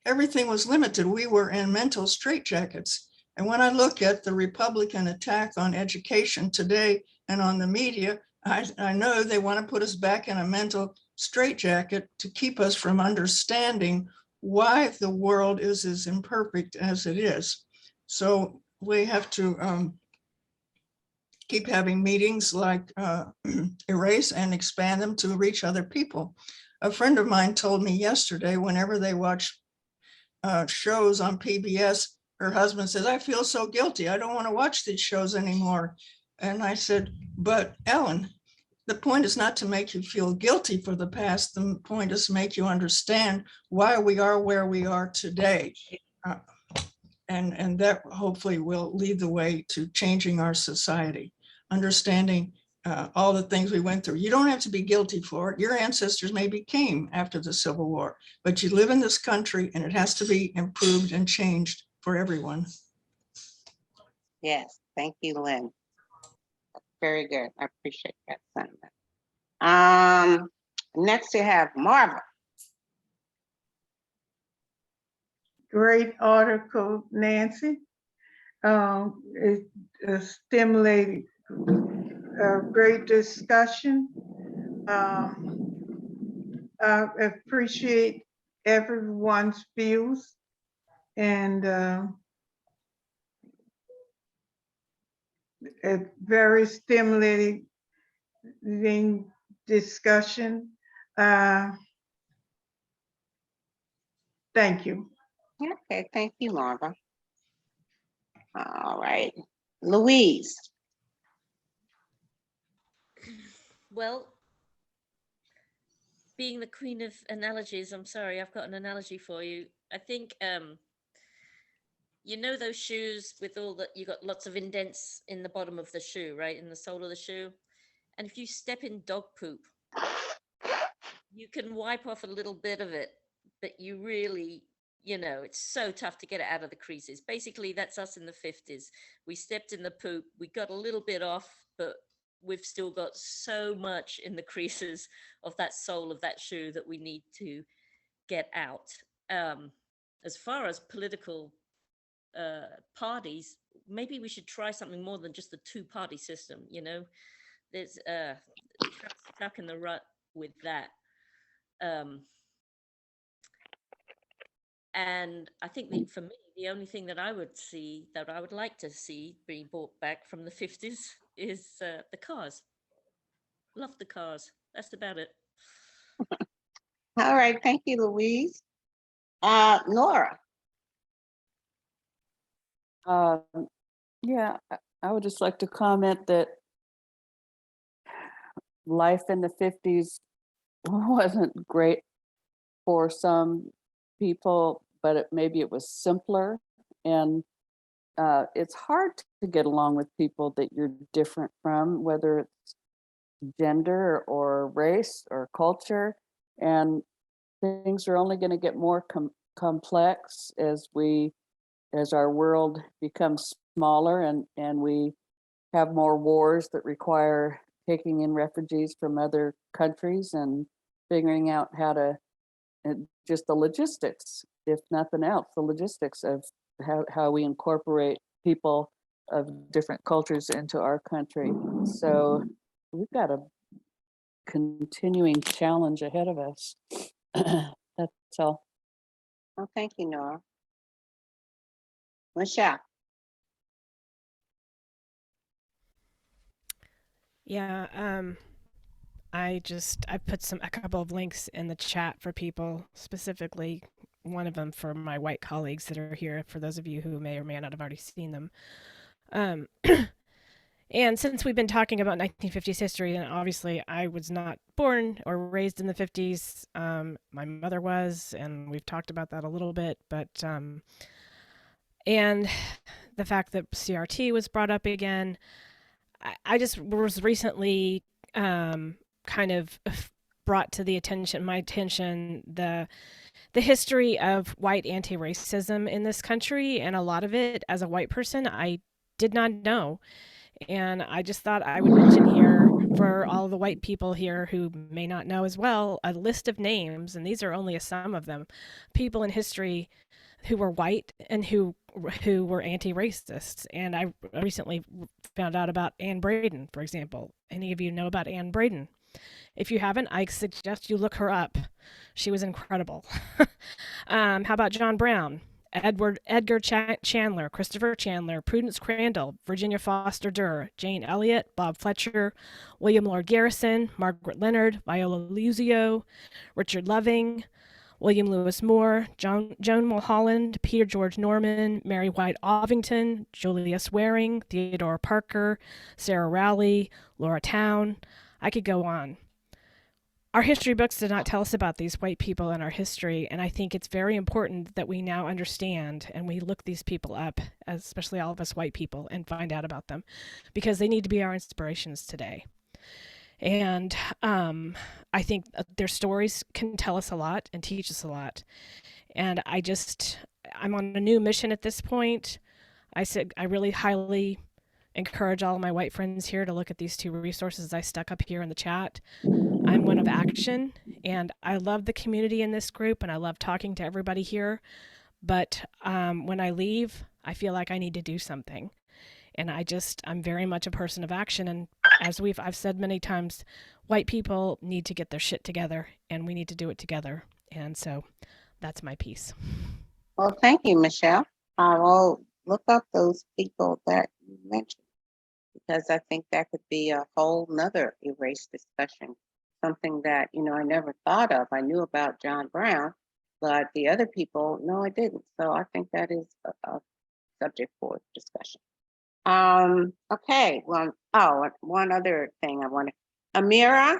everything was limited. We were in mental straitjackets. And when I look at the Republican attack on education today and on the media, I know they want to put us back in a mental straitjacket to keep us from understanding why the world is as imperfect as it is. So we have to keep having meetings like Erace and expand them to reach other people. A friend of mine told me yesterday, whenever they watch shows on PBS, her husband says, I feel so guilty. I don't want to watch these shows anymore. And I said, but Ellen, the point is not to make you feel guilty for the past. The point is to make you understand why we are where we are today. And that hopefully will lead the way to changing our society, understanding all the things we went through. You don't have to be guilty for it. Your ancestors maybe came after the Civil War, but you live in this country and it has to be improved and changed for everyone. Yes, thank you, Lynn. Very good. I appreciate that sentiment. Next we have Marva. Great article, Nancy. It stimulated a great discussion. I appreciate everyone's views and a very stimulating discussion. Thank you. Okay, thank you, Marva. All right, Louise. Well, being the queen of analogies, I'm sorry, I've got an analogy for you. I think, you know those shoes with all that, you got lots of indents in the bottom of the shoe, right? In the sole of the shoe. And if you step in dog poop, you can wipe off a little bit of it, but you really, you know, it's so tough to get it out of the creases. Basically, that's us in the 50s. We stepped in the poop, we got a little bit off, but we've still got so much in the creases of that sole of that shoe that we need to get out. As far as political parties, maybe we should try something more than just the two-party system, you know? There's stuck in the rut with that. And I think that for me, the only thing that I would see, that I would like to see being brought back from the 50s is the cars. Love the cars. That's about it. All right, thank you, Louise. Nora. Yeah, I would just like to comment that life in the 50s wasn't great for some people, but maybe it was simpler. And it's hard to get along with people that you're different from, whether it's gender or race or culture. And things are only going to get more complex as our world becomes smaller and we have more wars that require taking in refugees from other countries and figuring out how to, and just the logistics, if nothing else, the logistics of how we incorporate people of different cultures into our country. So we've got a continuing challenge ahead of us. That's all. Oh, thank you, Nora. Michelle. Yeah, I put a couple of links in the chat for people, specifically one of them for my white colleagues that are here, for those of you who may or may not have already seen them. And since we've been talking about 1950s history, and obviously I was not born or raised in the 50s, my mother was, and we've talked about that a little bit, but and the fact that CRT was brought up again, I just was recently kind of brought to my attention the history of white anti-racism in this country, and a lot of it, as a white person, I did not know. And I just thought I would mention here, for all the white people here who may not know as well, a list of names, and these are only some of them, people in history who were white and who were anti-racists. And I recently found out about Anne Braden, for example. Any of you know about Anne Braden? If you haven't, I suggest you look her up. She was incredible. How about John Brown? Edgar Chandler, Christopher Chandler, Prudence Crandall, Virginia Foster Durr, Jane Elliott, Bob Fletcher, William Lord Garrison, Margaret Leonard, Viola Liuzio, Richard Loving, William Lewis Moore, Joan Mulholland, Peter George Norman, Mary White Ovington, Julia Swearing, Theodore Parker, Sarah Rowley, Laura Town. I could go on. Our history books did not tell us about these white people in our history, and I think it's very important that we now understand and we look these people up, especially all of us white people, and find out about them, because they need to be our inspirations today. And I think their stories can tell us a lot and teach us a lot. And I'm on a new mission at this point. I really highly encourage all of my white friends here to look at these two resources I stuck up here in the chat. I'm one of Action, and I love the community in this group, and I love talking to everybody here. But when I leave, I feel like I need to do something. And I'm very much a person of action. And as I've said many times, white people need to get their shit together, and we need to do it together. And so that's my piece. Well, thank you, Michelle. I will look up those people that you mentioned, because I think that could be a whole nother erase discussion. Something that, I never thought of. I knew about John Brown, but the other people, no, I didn't. So I think that is a subject for discussion. Okay, well, one other thing I wanted. Amira,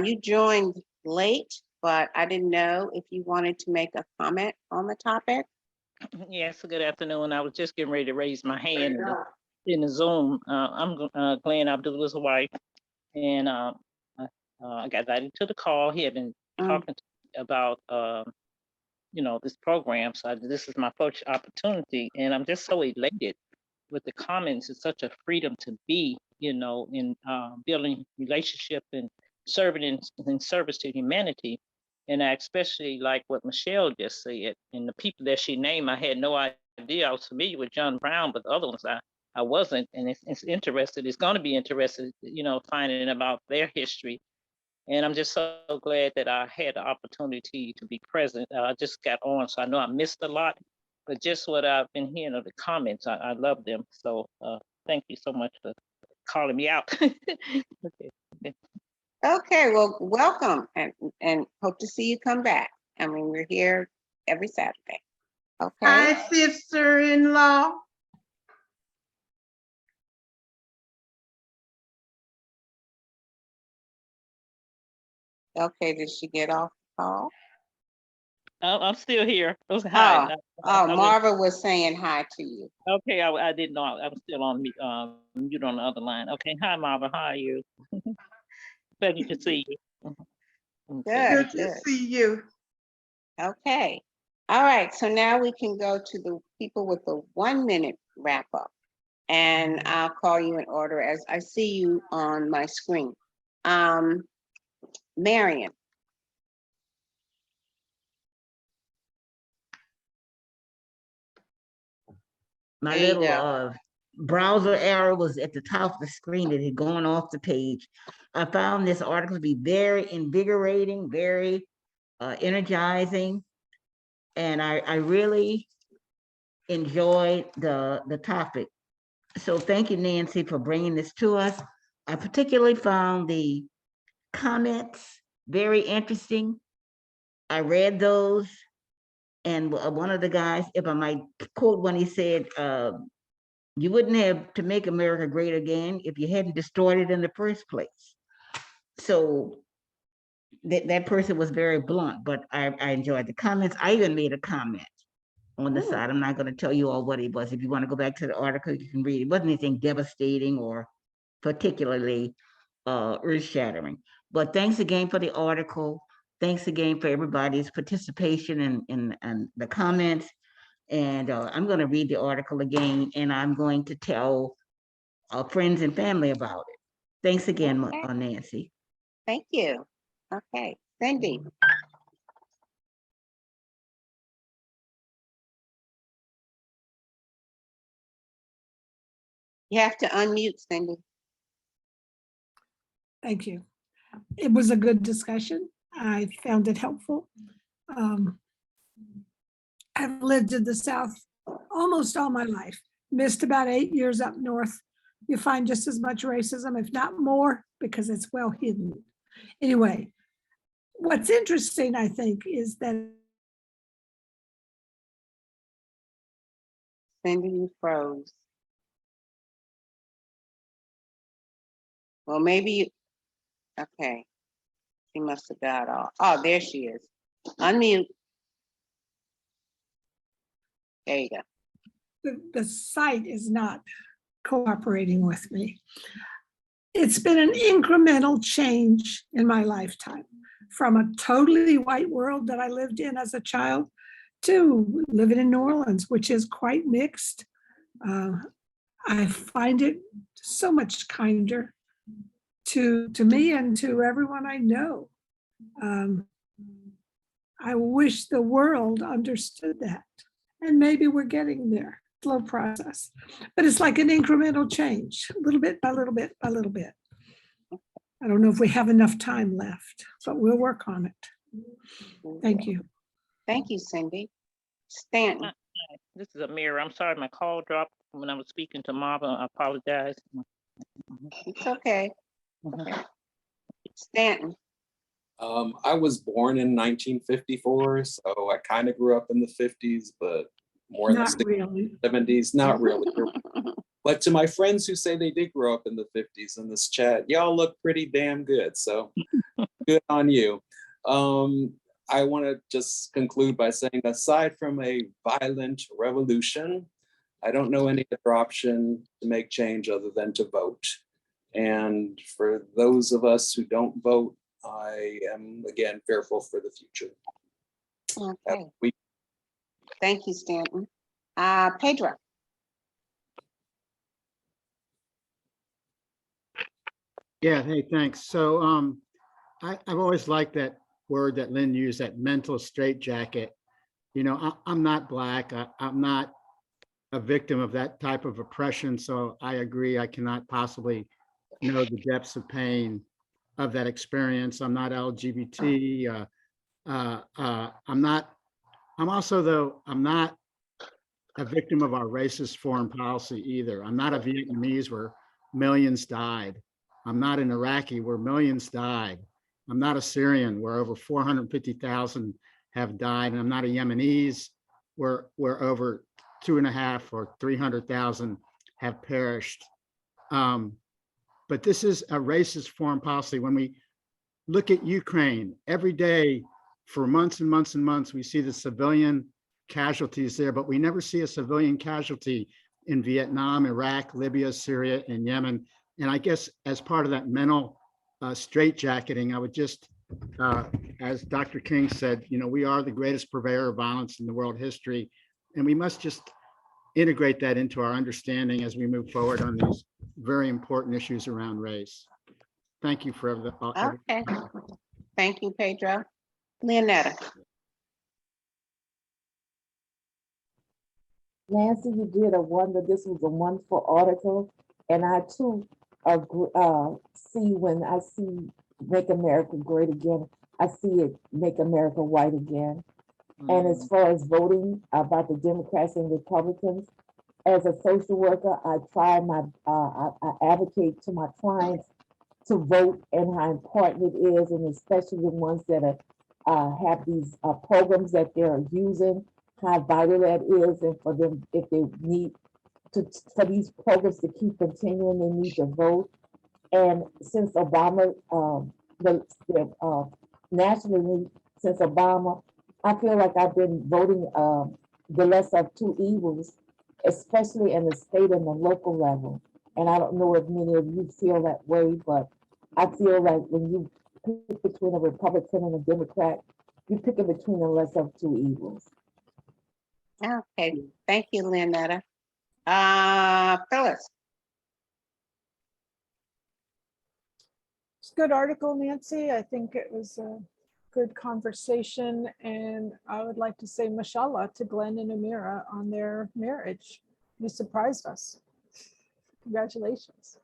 you joined late, but I didn't know if you wanted to make a comment on the topic. Yes, good afternoon. I was just getting ready to raise my hand in the Zoom. I'm Glenn Abdullah's wife, and I got invited to the call. He had been talking about this program, so this is my first opportunity, and I'm just so elated with the comments. It's such a freedom to be, in building relationship and serving in service to humanity. And I especially like what Michelle just said, and the people that she named, I had no idea. I was familiar with John Brown, but the other ones I wasn't. And it's interesting. It's going to be interesting, finding about their history. And I'm just so glad that I had the opportunity to be present. I just got on, so I know I missed a lot, but just what I've been hearing of the comments, I love them. So thank you so much for calling me out. Okay. Okay, well, welcome, and hope to see you come back. I mean, we're here every Saturday. Okay. Hi, sister-in-law. Okay, did she get off the call? I'm still here. Hi. Marva was saying hi to you. Okay, I didn't know. I was still on mute on the other line. Okay, hi, Marva. How are you? Pleasure to see you. Good to see you. Okay. All right, so now we can go to the people with the 1-minute wrap up. And I'll call you in order as I see you on my screen. Marion. My There you little go. browser error was at the top of the screen. It had gone off the page. I found this article to be very invigorating, very energizing, and I really enjoyed the topic. So thank you, Nancy, for bringing this to us. I particularly found the comments very interesting. I read those, and one of the guys, if I might quote when he said, you wouldn't have to make America great again if you hadn't destroyed it in the first place. So that person was very blunt, but I enjoyed the comments. I even made a comment on the side. I'm not going to tell you all what it was. If you want to go back to the article, you can read it. It wasn't anything devastating or particularly earth-shattering. But thanks again for the article. Thanks again for everybody's participation in the comments. And I'm going to read the article again, and I'm going to tell friends and family about it. Thanks again, Okay. Nancy. Thank you. Okay, Cindy. You have to unmute, Cindy. Thank you. It was a good discussion. I found it helpful. I've lived in the South almost all my life, missed about 8 years up north. You find just as much racism, if not more, because it's well hidden. Anyway, what's interesting, I think, is that Cindy, you froze. Well, maybe you, okay. She must have got off. Oh, there she is. Unmute. There you go. the site is not cooperating with me. It's been an incremental change in my lifetime, from a totally white world that I lived in as a child to living in New Orleans, which is quite mixed. I find it so much kinder to me and to everyone I know. I wish the world understood that. And maybe we're getting there, slow process. But it's like an incremental change, little bit by little bit by little bit. I don't know if we have enough time left, but we'll work on it. Thank you. Thank you, Cindy. Stanton. This is Amira. I'm sorry, my call dropped when I was speaking to Marva. I apologize. It's okay. Stanton. I was born in 1954, so I kind of grew up in the 50s, but more in the Not 60s, really. 70s, not really. But to my friends who say they did grow up in the 50s in this chat, y'all look pretty damn good. So good on you. I want to just conclude by saying, aside from a violent revolution, I don't know any other option to make change other than to vote. And for those of us who don't vote, I am again fearful for the future. Okay. Thank you, Stanton. Pedro. Yeah, hey, thanks. So I've always liked that word that Lynn used, that mental straitjacket. You know, I'm not Black. I'm not a victim of that type of oppression. So I agree, I cannot possibly know the depths of pain of that experience. I'm not LGBT. I'm also, though, I'm not a victim of our racist foreign policy either. I'm not a Vietnamese where millions died. I'm not an Iraqi where millions died. I'm not a Syrian where over 450,000 have died. And I'm not a Yemenis where over 2.5 or 300,000 have perished. But this is a racist foreign policy. When we look at Ukraine, every day for months and months and months, we see the civilian casualties there, but we never see a civilian casualty in Vietnam, Iraq, Libya, Syria, and Yemen. And I guess as part of that mental straitjacketing, I would just As Dr. King said, we are the greatest purveyor of violence in the world history, and we must just integrate that into our understanding as we move forward on these very important issues around race. Thank you for the. Okay, thank you, Pedro. Leonetta. Nancy, you did a wonder. This was a wonderful article. And I too agree, see when I see Make America Great Again, I see it Make America White Again. And as far as voting about the Democrats and Republicans, as a social worker, I try I advocate to my clients to vote and how important it is, and especially the ones that have these programs that they're using, how vital that is, and for them, if they need for these programs to keep continuing, they need to vote. And since Obama, nationally, since Obama, I feel like I've been voting the less of two evils, especially in the state and the local level. And I don't know if many of you feel that way, but I feel like when you pick between a Republican and a Democrat, you're picking between the less of two evils. Okay, thank you, Leonetta. Phyllis. It's a good article, Nancy. I think it was a good conversation, and I would like to say mashallah to Glenn and Amira on their marriage. You surprised us. Congratulations.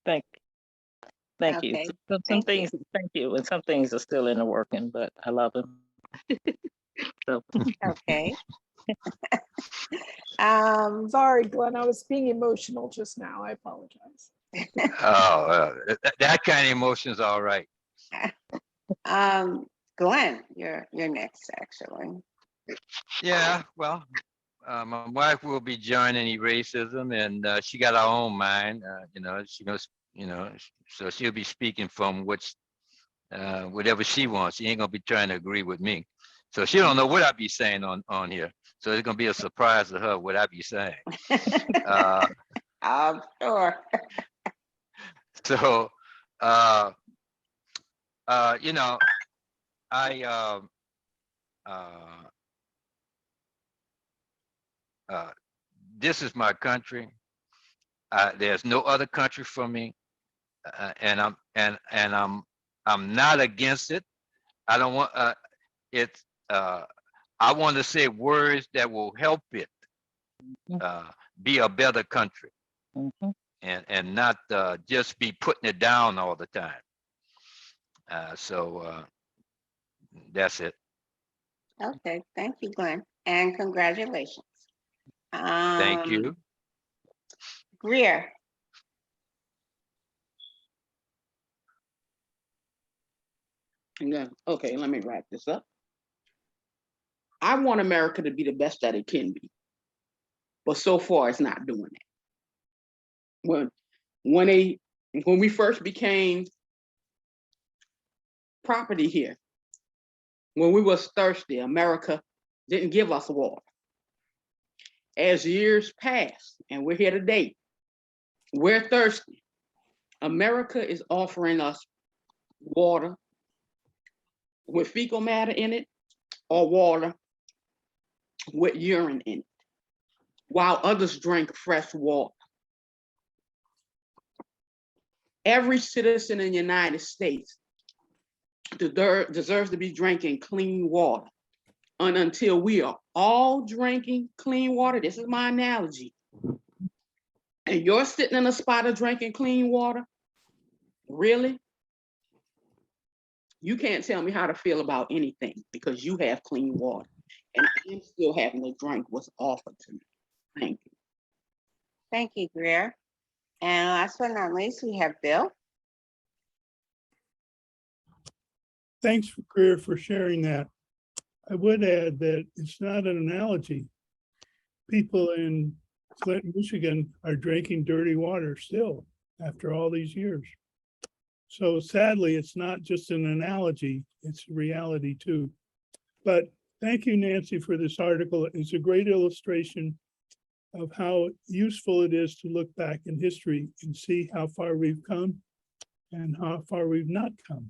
Thank you. Okay, Some thank things, thank you. And some things are still in the working, but I love him. So Okay. Sorry, Glenn, I was being emotional just now. I apologize. That kind of emotion's all right. Glenn, you're next, actually. Yeah, well, my wife will be joining Eracism, and she got her own mind. She knows, so she'll be speaking from whatever she wants. She ain't gonna be trying to agree with me. So she don't know what I be saying on here. So it's gonna be a surprise to her what I be saying. I'm sure. So, I this is my country. There's no other country for me, and I'm not against it. I don't want it's. I want to say words that will help it be a better country, and not just be putting it down all the time. So that's it. Okay, thank you, Glenn, and congratulations. Thank you. Greer. Yeah, okay, let me wrap this up. I want America to be the best that it can be, but so far it's not doing that. When we first became property here, when we was thirsty, America didn't give us water. As years passed, and we're here today, we're thirsty. America is offering us water with fecal matter in it, or water with urine in it, while others drink fresh water. Every citizen in the United States deserves to be drinking clean water. And until we are all drinking clean water, this is my analogy, and you're sitting in a spot of drinking clean water, really? You can't tell me how to feel about anything because you have clean water. And I'm still having to drink what's offered to me. Thank you. Thank you, Greer. And last but not least, we have Bill. Thanks, Greer, for sharing that. I would add that it's not an analogy. People in Clinton, Michigan are drinking dirty water still after all these years. So sadly, it's not just an analogy, it's reality too. But thank you, Nancy, for this article. It's a great illustration of how useful it is to look back in history and see how far we've come and how far we've not come.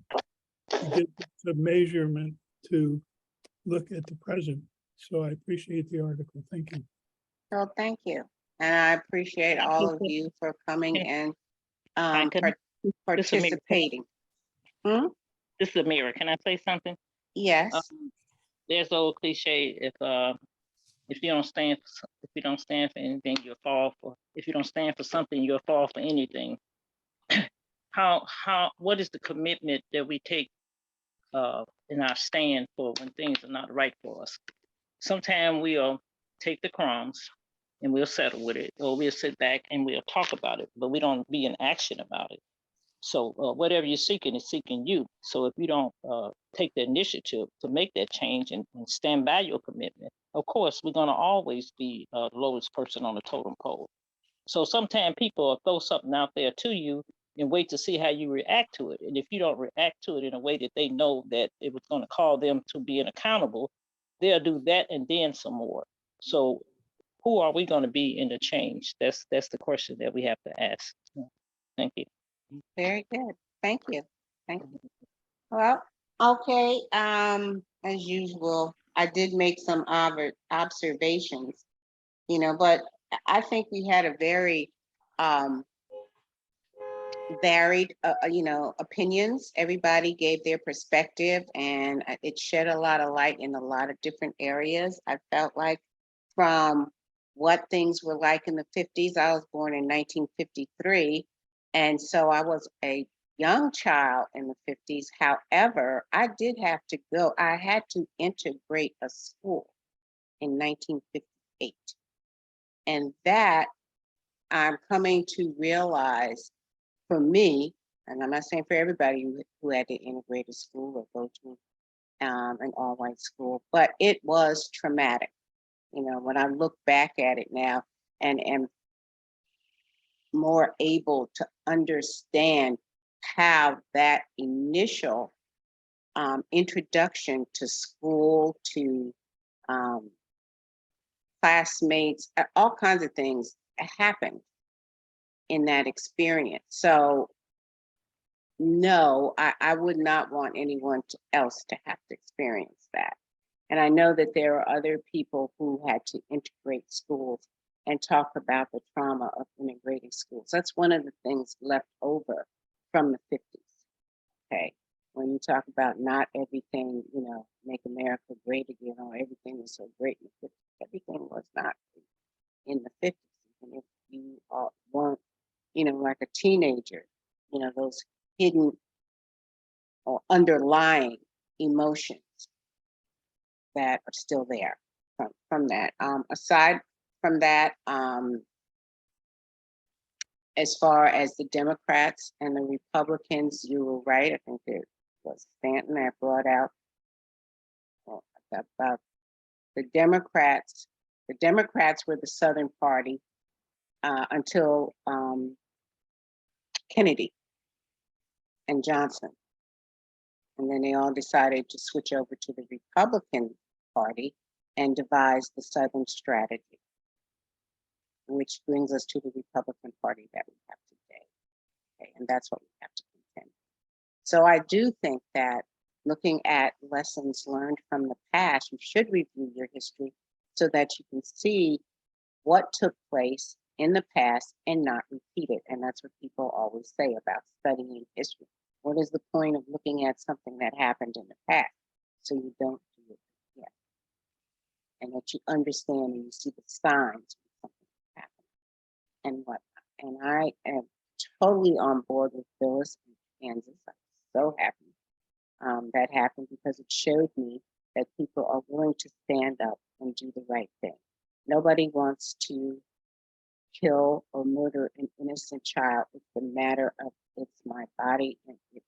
To get the measurement to look at the present. So I appreciate the article. Thank you. Well, thank you. And I appreciate all of you for coming and participating. This is Amira. Can I say something? Yes. There's the old cliche: if you don't stand for anything, you'll fall for. If you don't stand for something, you'll fall for anything. What is the commitment that we take in our stand for when things are not right for us? Sometimes we'll take the crumbs and we'll settle with it, or we'll sit back and we'll talk about it, but we don't be in action about it. So whatever you're seeking is seeking you. So if you don't take the initiative to make that change and stand by your commitment, of course, we're going to always be the lowest person on the totem pole. So sometimes people will throw something out there to you and wait to see how you react to it. And if you don't react to it in a way that they know that it was going to call them to being accountable, they'll do that and then some more. So who are we going to be in the change? That's the question that we have to ask. Thank you. Very good. Thank you. Thank you. Well, okay. As usual, I did make some observations, but I think we had a very varied, opinions. Everybody gave their perspective, and it shed a lot of light in a lot of different areas. I felt like from what things were like in the 50s. I was born in 1953, and so I was a young child in the 50s. However, I had to integrate a school in 1958. And that I'm coming to realize for me, and I'm not saying for everybody who had to integrate a school or go to an all-white school, but it was traumatic. When I look back at it now and am more able to understand how that initial introduction to school, to classmates, all kinds of things happened in that experience. So no, I would not want anyone else to have to experience that. And I know that there are other people who had to integrate schools and talk about the trauma of integrating schools. That's one of the things left over from the 50s. Okay. When you talk about not everything, make America great again, or everything was so great in the 50s, everything was not in the 50s. And if you weren't, like a teenager, those hidden or underlying emotions that are still there from that. Aside from that, as far as the Democrats and the Republicans, you were right. I think it was Stanton that brought out about the Democrats. The Democrats were the Southern Party until Kennedy and Johnson. And then they all decided to switch over to the Republican Party and devise the Southern strategy, which brings us to the Republican Party that we have today. Okay, and that's what we have to contend. So I do think that looking at lessons learned from the past, you should review your history so that you can see what took place in the past and not repeat it. And that's what people always say about studying history. What is the point of looking at something that happened in the past so you don't do it yet? And that you understand and you see the signs of something happening and whatnot. And I am totally on board with Phyllis in Kansas. I'm so happy that happened, because it showed me that people are willing to stand up and do the right thing. Nobody wants to kill or murder an innocent child. It's a matter of, it's my body and it's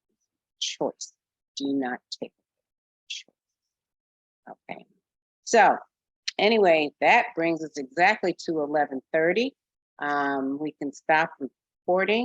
choice. Do not take a choice. Okay. So anyway, that brings us exactly to 11:30. We can stop recording.